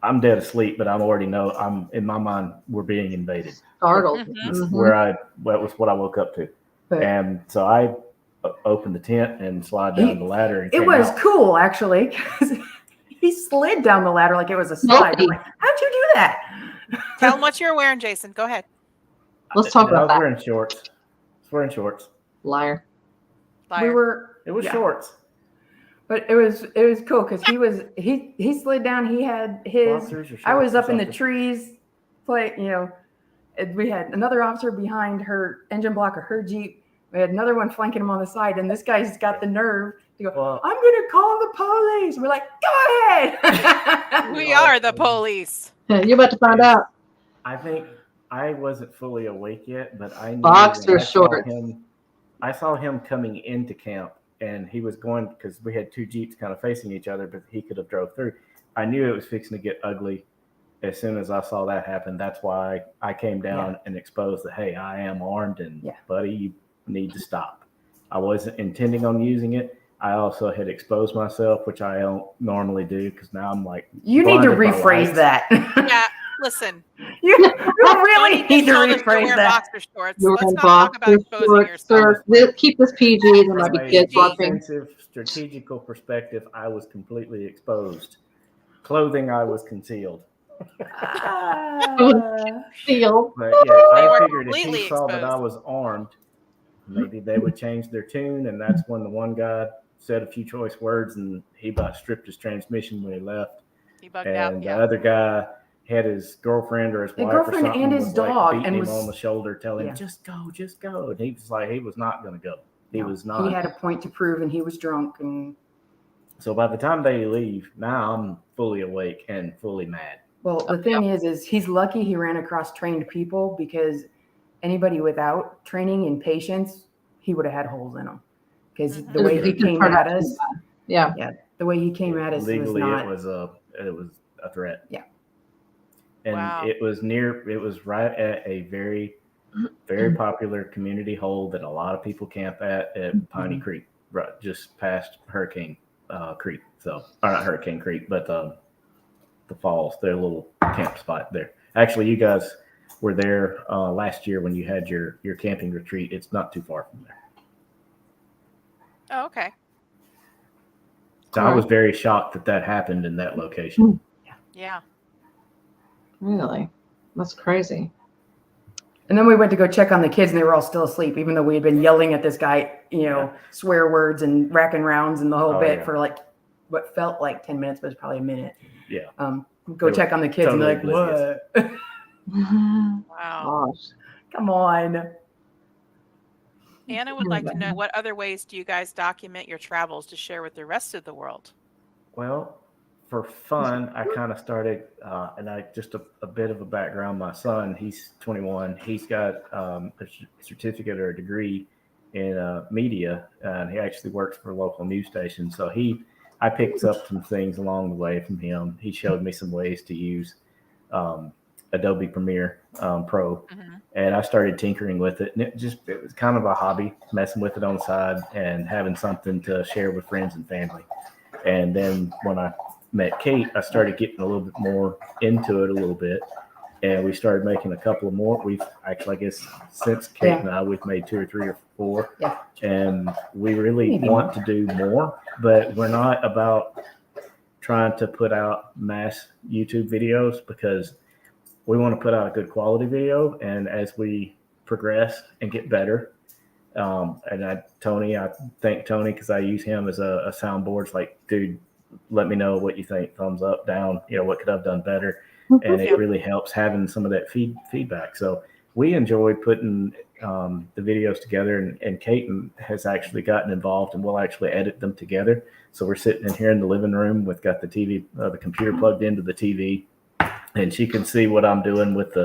I'm dead asleep, but in my mind, we're being invaded. Startled. Mhm. Mhm. That was what I woke up to. But And so I opened the tent and slid down the ladder. And it came was out. cool, actually, because he slid down the ladder like it was a slide. I'm like, how'd you do that? Tell them what you're wearing, Jason. Go ahead. Let's talk I about was that. wearing shorts. I was wearing shorts. Liar. Liar. It was Yeah. shorts. But it was cool because he slid down. He had his. Boxers or I was shorts up or in the something. trees, and we had another officer behind her engine block of her Jeep. We had another one flanking him on the side, and this guy's got the nerve to go, Well, I'm gonna call the police. We're like, go ahead. We are the police. You're about to find out. I think I wasn't fully awake yet, but I knew Boxer when I saw shorts. I saw him coming into camp, and he was going because we had 2 Jeeps kind of facing each other, but he could have drove through. I knew it was fixing to get ugly as soon as I saw that happen. That's why I came down and exposed that, hey, I am armed, and buddy, you need to stop. I wasn't intending on using it. I also had exposed myself, which I don't normally do because now I'm like, You need to blinded by rephrase lights. that. Yeah, listen. you really Don't need to told us to rephrase wear that. boxer shorts. You're Let's in not talk about boxer exposing shorts, yourself. sir. Keep this PG. There might be From a kids watching. defensive, strategical perspective, I was completely exposed. Clothing, I was concealed. Feel. But yeah, I were figured if completely he saw that I exposed. was armed, maybe they would change their tune. And that's when the one guy said a few choice words, and he about stripped his transmission when he left. He bugged out. And the Yeah. other guy had his girlfriend or his The wife or girlfriend something and his was dog, beating and him was- on the shoulder, telling Yeah. him, just go. And he was like, he was not going to go. He No, was not. He had a point to prove, and he was drunk. And So by the time they leave, now I'm fully awake and fully mad. Well, the thing is he's lucky he ran across trained people, because anybody without training and patience, he would have had holes in them. Because the way he came at us, yeah, the way he came at us legally, was not. it was a threat. Yeah. And Wow. it was right at a very, very popular community hole that a lot of people camp at Piney Creek, right just past Hurricane Creek. So, or not Hurricane Creek, but the falls, their little camp spot there. Actually, you guys were there last year when you had your camping retreat. It's not too far from there. Oh, okay. So I was very shocked that happened in that location. Yeah. really, that's crazy. And then we went to go check on the kids, and they were all still asleep, even though we had been yelling at this guy, swear words and racking rounds and the whole bit for like what felt like 10 minutes, but it was probably a minute. Yeah. Go check on the kids, totally and they're like, what? Wow. Gosh. Come on. Anna would like to know, what other ways do you guys document your travels to share with the rest of the world? Well, for fun, I kind of started, and I just a bit of a background. My son, he's 21. He's got a certificate or a degree in media, and he actually works for a local news station. So I picked up some things along the way from him. He showed me some ways to use Adobe Premiere Pro, and I started tinkering with it. And it was kind of a hobby, messing with it on the side and having something to share with friends and family. And then when I met Kate, I started getting a little bit more into it a little bit. And we started making a couple of more. We've actually, I guess, since Kate and I, we've made 2 or 3 or 4. Yeah. And we really want to do more, but we're not about trying to put out mass YouTube videos, because we want to put out a good quality video. And as we progress and get better, and I thank Tony, because I use him as a soundboard. It's like, dude, let me know what you think. Thumbs up, down, what could I have done better? And it really helps having some of that feedback. So we enjoy putting the videos together, and Kate has actually gotten involved, and we'll actually edit them together. So we're sitting in here in the living room. We've got the TV, the computer plugged into the TV, and she can see what I'm doing with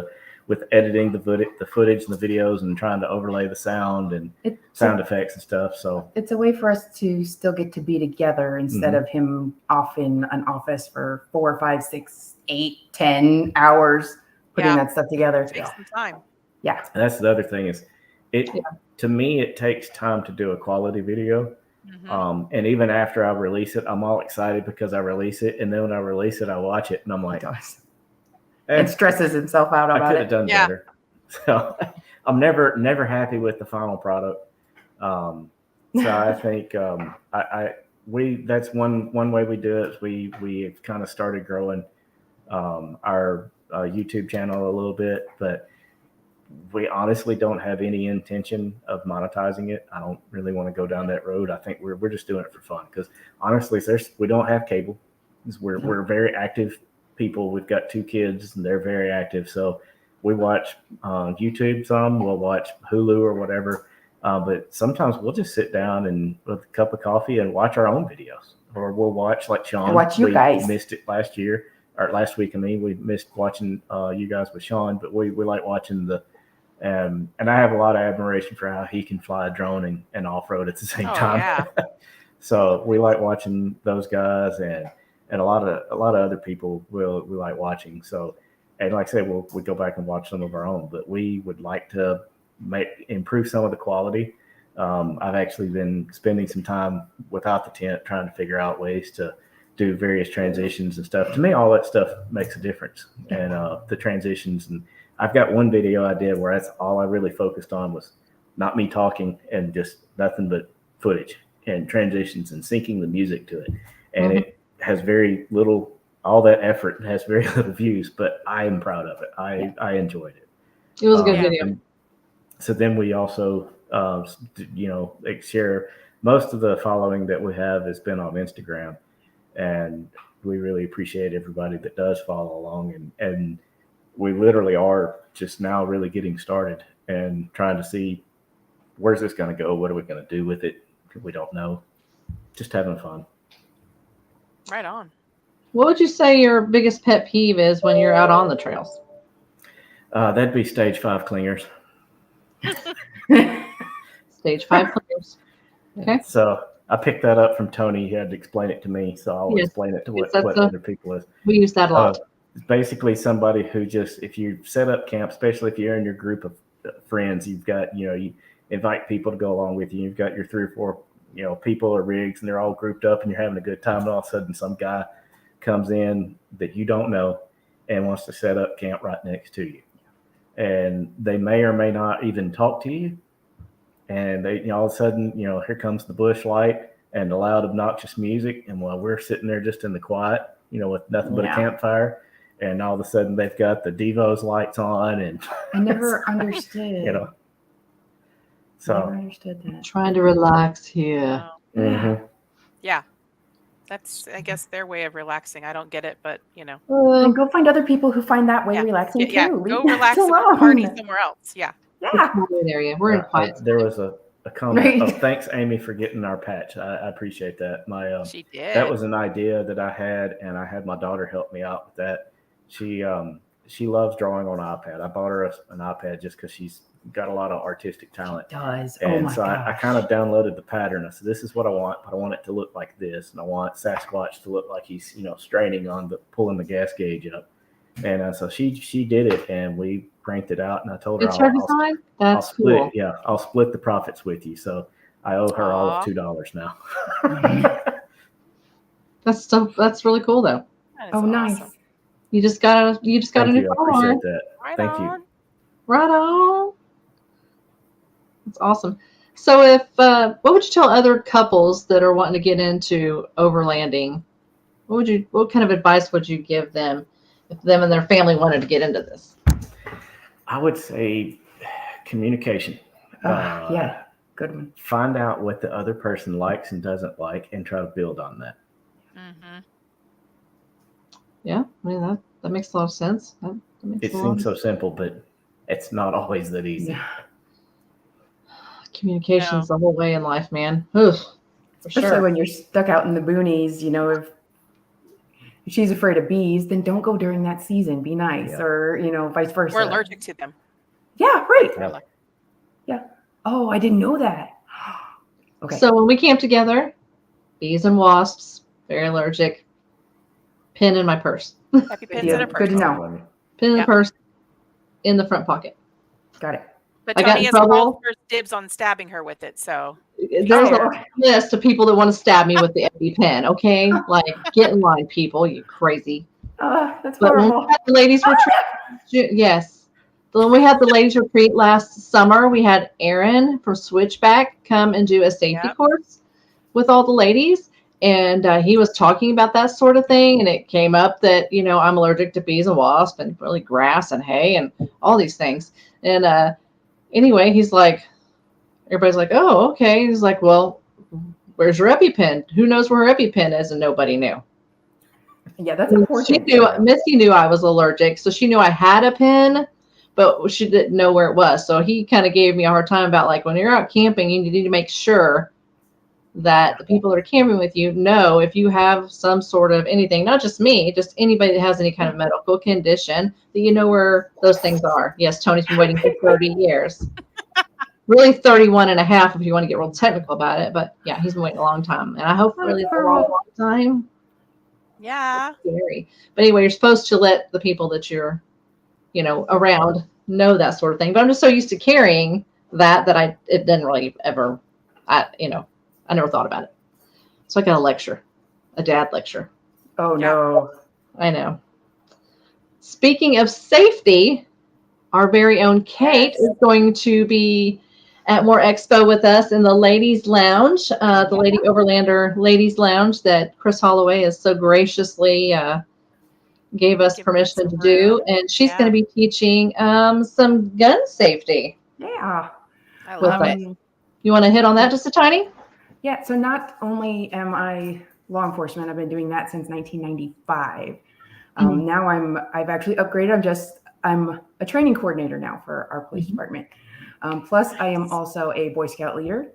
editing the footage and the videos, and trying to overlay the sound and sound effects and stuff. So it's a way for us to still get to be together, instead of him off in an office for 4, 5, 6, 8, 10 hours putting that stuff together. It takes some time. Yeah. And that's the other thing is, to me, it takes time to do a quality video. And even after I release it, I'm all excited because I release it. And then when I release it, I watch it and I'm like, and stresses himself out I about could it. have done better. So I'm never happy with the final product. So I think that's one way we do it. Is we kind of started growing our YouTube channel a little bit, but we honestly don't have any intention of monetizing it. I don't really want to go down that road. I think we're just doing it for fun, because honestly, we don't have cable. We're very active people. We've got 2 kids, and they're very active. So we watch YouTube some. We'll watch Hulu or whatever. But sometimes we'll just sit down and with a cup of coffee and watch our own videos, or we'll watch like Sean. Watch you guys. We missed it last week. We missed watching you guys with Sean, but we like watching and I have a lot of admiration for how he can fly a drone and off-road at the same time. Yeah. So we like watching those guys, and a lot of other people we like watching. So, and like I said, we go back and watch some of our own, but we would like to improve some of the quality. I've actually been spending some time without the tent, trying to figure out ways to do various transitions and stuff. To me, all that stuff makes a difference, and the transitions. And I've got one video I did where that's all I really focused on, was not me talking and just nothing but footage and transitions and syncing the music to it. And it has very little, all that effort has very little views, but I am proud of it. I enjoyed it. It was a good video. So then we also, share most of the following that we have has been on Instagram, and we really appreciate everybody that does follow along. And we literally are just now really getting started and trying to see, where's this going to go? What are we going to do with it? We don't know. Just having fun. Right on. What would you say your biggest pet peeve is when you're out on the trails? That'd be stage 5 clingers. Stage 5 players. Okay. So I picked that up from Tony. He had to explain it to me, so I'll Yes. explain it to Yes, what other people is. We use that a lot. It's basically somebody who just, if you set up camp, especially if you're in your group of friends, you've got, you invite people to go along with you. You've got your 3 or 4, people or rigs, and they're all grouped up, and you're having a good time. And all of a sudden, some guy comes in that you don't know and wants to set up camp right next to you, and they may or may not even talk to you. And they, all of a sudden, here comes the bush light and the loud, obnoxious music, and while we're sitting there just in the quiet, with nothing but a campfire. And all of a sudden, they've got the Devos lights on, and I never understood. So Never understood that. Trying to relax here. mhm. Yeah. That's, I guess, their way of relaxing. I don't get it, but And go find other people who find that way Yeah. relaxing yeah, too. go Leave us relax and alone. party somewhere else. Yeah. Yeah. area. We're in quiet. There was a comment. Right. Oh, thanks, Amy, for getting our patch. I appreciate that. She did. That was an idea that I had, and I had my daughter help me out with that. She loves drawing on iPad. I bought her an iPad just because she's got a lot of artistic talent. It does. And oh my so I gosh. kind of downloaded the pattern. I said, this is what I want, but I want it to look like this. And I want Sasquatch to look like he's, straining on pulling the gas gauge up. And so she did it, and we cranked it out. And I told her, It's her design? I'll That's split, cool. yeah, I'll split the profits with you. So I owe her all of Aw. $2 now. That's really cool though. That is Oh, nice. awesome. You just got a Thank new you. I phone. appreciate that. Right Thank you. on. Right on. That's awesome. So if what would you tell other couples that are wanting to get into overlanding? What kind of advice would you give them if them and their family wanted to get into this? I would say communication. Yeah. Good one. Find out what the other person likes and doesn't like, and try to build on that. Mm-hmm. Yeah, I mean that makes a lot of sense. That makes It a lot seems of so simple, but it's not always that easy. Yeah. communication's the whole way in life, man. Oof, for Especially sure. when you're stuck out in the boonies, if she's afraid of bees, then don't go during that season. Be nice, Yeah. or vice versa. We're allergic to them. Yeah, right. Yeah. Oh, I didn't know that. Okay. So when we camp together, bees and wasps, very allergic. Pin in my purse. Happy pins deal. in a Good purse. to know. Pin in the Yep. purse, in the front pocket. Got it. But I got Tony in has called trouble. first dibs on stabbing her with it, so There's Oh. a list of people that want to stab me with the EpiPen. Okay, like get in line, people. You crazy. That's But when we horrible. had the ladies retreat, yes. When we had the ladies retreat last summer, we had Aaron from Switchback come and do a safety Yep. course with all the ladies. And he was talking about that sort of thing. And it came up that, I'm allergic to bees and wasps and really grass and hay and all these things. And anyway, he's like, everybody's like, oh, okay. He's like, well, where's your EpiPen? Who knows where her EpiPen is? And nobody knew. Yeah, that's important. Misty knew I was allergic, so she knew I had a pin, but she didn't know where it was. So he kind of gave me a hard time about, like, when you're out camping, you need to make sure that the people that are camping with you know if you have some sort of anything, not just me, just anybody that has any kind of medical condition, that you know where those things are. Yes, Tony's been waiting for 30 years. Really 31 and a half if you want to get real technical about it. But yeah, he's been waiting a long time. And I hope really a long time. yeah. Scary. But anyway, you're supposed to let the people that you're, around know that sort of thing. But I'm just so used to carrying that it didn't really ever, I never thought about it. So I got a dad lecture. Oh Yeah. no. I know. Speaking of safety, our very own Kate Yes. is going to be at More Expo with us in the Ladies Lounge, the Lady Overlander Ladies Lounge that Chris Holloway has so graciously gave us Given us permission to some do. room. And she's Yeah. going to be teaching some gun safety. Yeah. I With love us. it. You want to hit on that just a tiny? Yeah. So not only am I law enforcement, I've been doing that since 1995. Now I've actually upgraded. I'm a training coordinator now for our police department. Plus I am also a Boy Scout leader.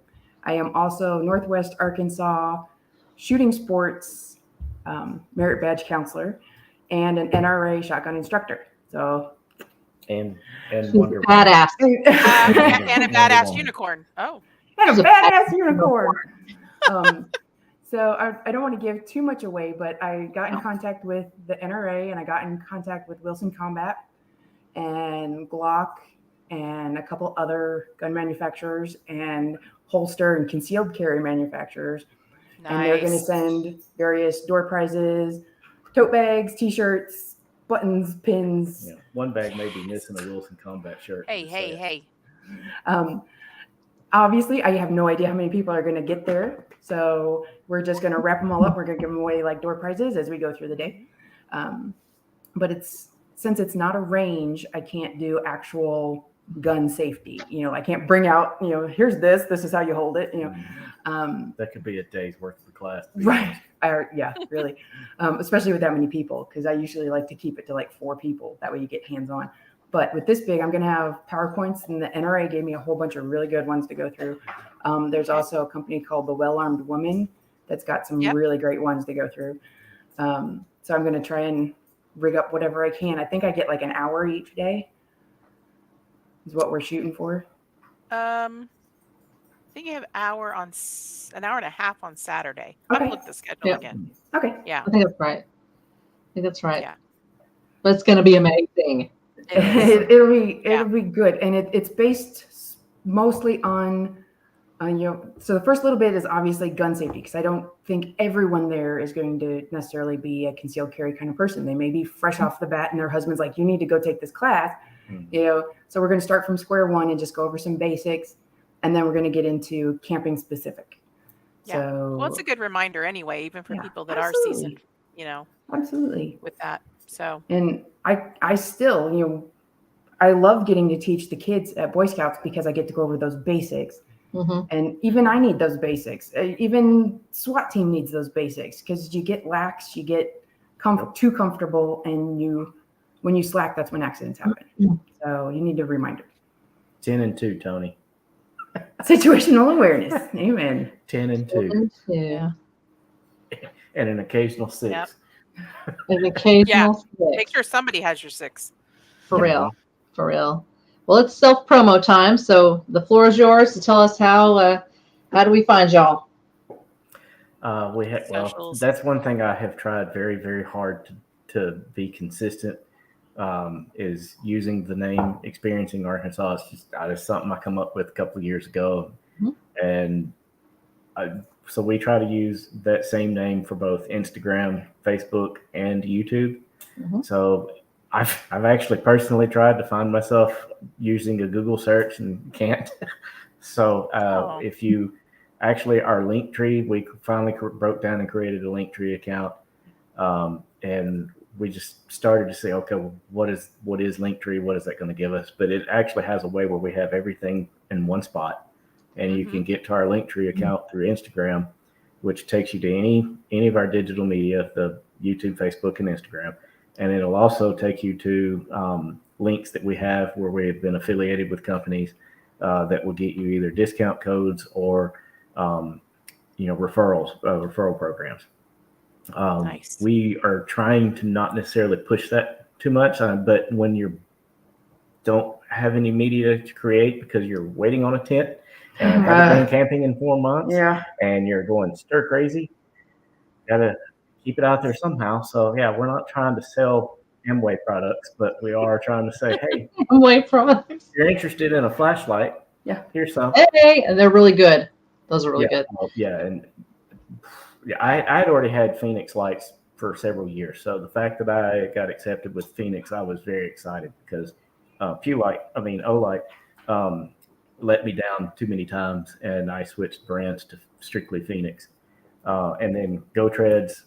I am also Northwest Arkansas shooting sports merit badge counselor, and an NRA shotgun instructor. So, and She's Wonder badass. And a Wonder badass Woman. unicorn. Oh, and She's a a badass unicorn. So I don't want to give too much away, but I got in contact with the NRA, and I got in contact with Wilson Combat and Glock and a couple other gun manufacturers and holster and concealed carry manufacturers. nice. And they're going to send various door prizes, tote bags, t-shirts, buttons, pins. Yeah, one bag may be missing a Wilson Combat shirt. Hey, Just hey, saying. hey. Obviously, I have no idea how many people are going to get there. So we're just going to wrap them all up. We're going to give them away like door prizes as we go through the day. But since it's not a range, I can't do actual gun safety. I can't bring out, here's this is how you hold it, That could be a day's worth of the class. to be right. honest. Yeah, really. Especially with that many people, because I usually like to keep it to like 4 people. That way you get hands on. But with this big, I'm going to have PowerPoints, and the NRA gave me a whole bunch of really good ones to go through. There's also a company called The Well-Armed Woman that's got some really great ones to go through. So I'm going to try and rig up whatever I can. I think I get like an hour each day is what we're shooting for. I think you have an hour and a half on Saturday. I'll Okay. look at the schedule again. Okay. Yeah. I think that's right. Yeah. But it's going to be amazing. It'll be good, and it's based mostly on so the first little bit is obviously gun safety, because I don't think everyone there is going to necessarily be a concealed carry kind of person. They may be fresh off the bat and their husband's like, you need to go take this class, so we're going to start from square one and just go over some basics, and then we're going to get into camping specific. Yeah. So Well, it's a good reminder anyway, even for people that are seasoned, absolutely with that. So, and I still, I love getting to teach the kids at Boy Scouts because I get to go over those basics. Mm-hmm. And even I need those basics. Even SWAT team needs those basics, because you get lax, you get too comfortable, and when you slack, that's when accidents happen. Mm-hmm. So you need a reminder. 10 and 2, Tony. Situational awareness. Amen. 10 and 2. Yeah. And an occasional 6. Yep. An occasional six. make sure somebody has your 6. For real. For real. Well, it's self-promo time, so the floor is yours to tell us how do we find y'all? Socials. That's one thing I have tried very, very hard to be consistent, is using the name Experiencing Arkansas. It's just something I come up with a couple of years ago. Mm-hmm. And so we try to use that same name for both Instagram, Facebook, and YouTube. Mm-hmm. So I've actually personally tried to find myself using a Google search and can't. So if you actually, our Linktree, we finally broke down and created a Linktree account, and we just started to say, okay, well, what is Linktree? What is that going to give us? But it actually has a way where we have everything in one spot, and you can get to our Linktree account through Instagram, which takes you to any of our digital media, the YouTube, Facebook, and Instagram. And it'll also take you to links that we have where we have been affiliated with companies that will get you either discount codes or referral programs. Nice. We are trying to not necessarily push that too much, but when you don't have any media to create because you're waiting on a tent and haven't been camping in 4 months, and you're going stir crazy, gotta keep it out there somehow. So we're not trying to sell Amway products, but we are trying to say, hey, Amway products. if you're interested in a flashlight, here's some. Hey, and they're really good. Those are really good. And I had already had Phoenix lights for several years. So the fact that I got accepted with Phoenix, I was very excited, because Olight let me down too many times, and I switched brands to strictly Phoenix. And then GoTreads,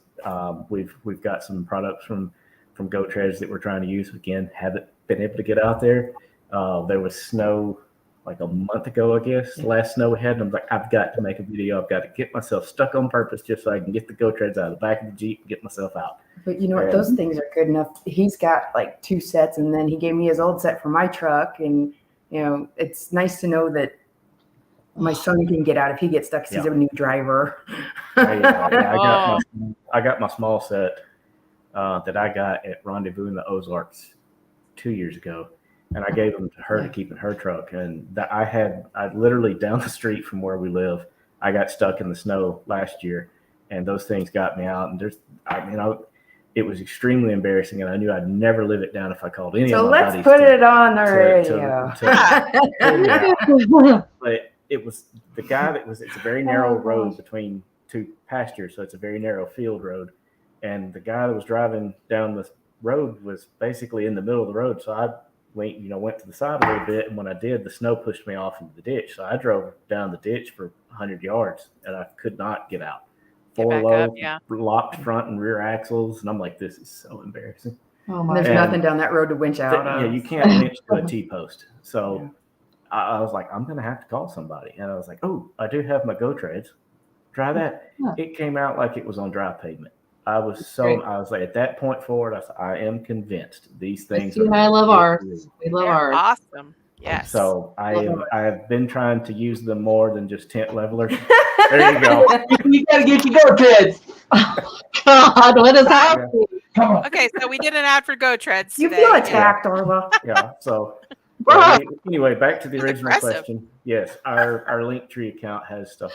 we've got some products from GoTreads that we're trying to use. Again, haven't been able to get out there. There was snow like a month ago, I guess, last snow we had. And I'm like, I've got to make a video. I've got to get myself stuck on purpose just so I can get the GoTreads out of the back of the Jeep and get myself out. But you know what? Those things are good enough. He's got like 2 sets, and then he gave me his old set for my truck. And, it's nice to know that My son can get out if he gets stuck 'cause he's a new driver. I got my small set that I got at Rendezvous in the Ozarks 2 years ago, and I gave them to her to keep in her truck. And that I literally down the street from where we live, I got stuck in the snow last year, and those things got me out. And it was extremely embarrassing, and I knew I'd never live it down if I called any of my buddies. So let's put it on the radio. But it was the guy it's a very narrow road between two pastures, so it's a very narrow field road. And the guy that was driving down the road was basically in the middle of the road. So I went to the side a little bit, and when I did, the snow pushed me off into the ditch. So I drove down the ditch for 100 yards, and I could not get out. Locked front and rear axles, and I'm like, this is so embarrassing. Oh my! There's nothing down that road to winch out. Yeah, you can't winch to a T-post. So I was like, I'm gonna have to call somebody, and I was like, oh, I do have my Go Treads. Try that. Yeah. It came out like it was on dry pavement. I was like, at that point forward, I am convinced these things. I love ours. We love ours. Awesome. Yes. So I have been trying to use them more than just tent levelers. There you go. You gotta get your Go Treads. Oh, God, what is happening? Come on. Okay, so we did an ad for Go Treads. You feel attacked, Orla. Yeah. So anyway, back to the original question. Yes, our Linktree account has stuff.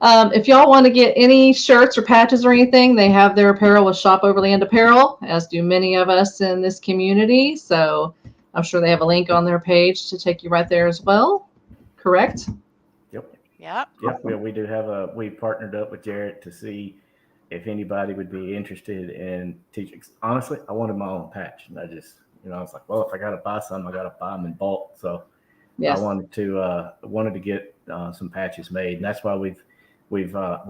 If y'all want to get any shirts or patches or anything, they have their apparel with Shop Overland Apparel, as do many of us in this community. So I'm sure they have a link on their page to take you right there as well. Correct? Yep. We do have we partnered up with Jarrett to see if anybody would be interested in teaching. Honestly, I wanted my own patch, and I just, I was like, well, if I got to buy some, I got to buy them in bulk. So I wanted to get some patches made, and that's why we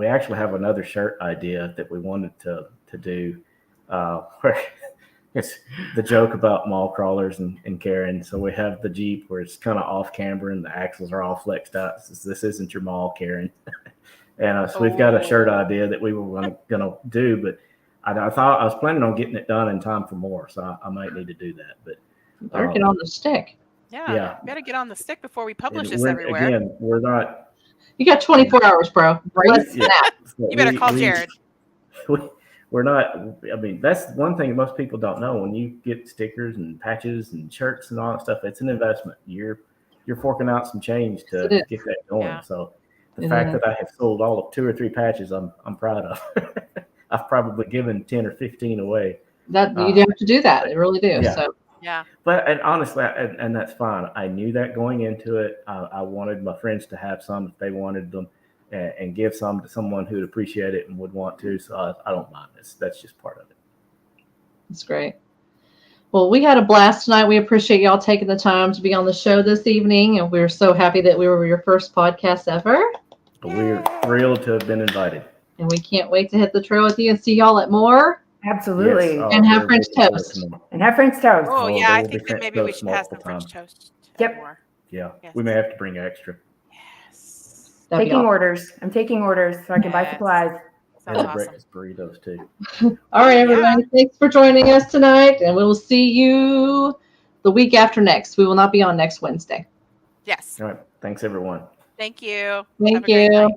actually have another shirt idea that we wanted to do, where it's the joke about mall crawlers and Karen. So we have the Jeep where it's kind of off camber and the axles are all flexed out. This isn't your mall, Karen. And so we've got a shirt idea that we were gonna do, but I thought I was planning on getting it done in time for more, so I might need to do that. But better get on the stick. Yeah. Better get on the stick before we publish this everywhere. Again, we're not. You got 24 hours, bro. You better call Jared. We're not. I mean, that's one thing most people don't know. When you get stickers and patches and shirts and all that stuff, it's an investment. You're forking out some change to get that going. Yeah. So the fact that I have sold all of 2 or 3 patches, I'm proud of. I've probably given 10 or 15 away. That you have to do that. It really do. Yeah. So. Yeah. But honestly, and that's fine. I knew that going into it. I wanted my friends to have some if they wanted them, and give some to someone who'd appreciate it and would want to. So I don't mind this. That's just part of it. That's great. Well, we had a blast tonight. We appreciate y'all taking the time to be on the show this evening, and we're so happy that we were your first podcast ever. We're thrilled to have been invited. And we can't wait to hit the trail with you and see y'all at more. Absolutely. Yes. And have French toast. And have French toast. Oh, yeah. I think that maybe we should have some French toast. Yep. More. Yeah. Yes. We may have to bring extra. Yes. Taking orders. I'm taking orders so I can buy supplies. Sounds awesome. Breakfast burritos too. All right, everybody. Thanks for joining us tonight. And we will see you the week after next. We will not be on next Wednesday. Yes. All right. Thanks, everyone. Thank you. Thank you.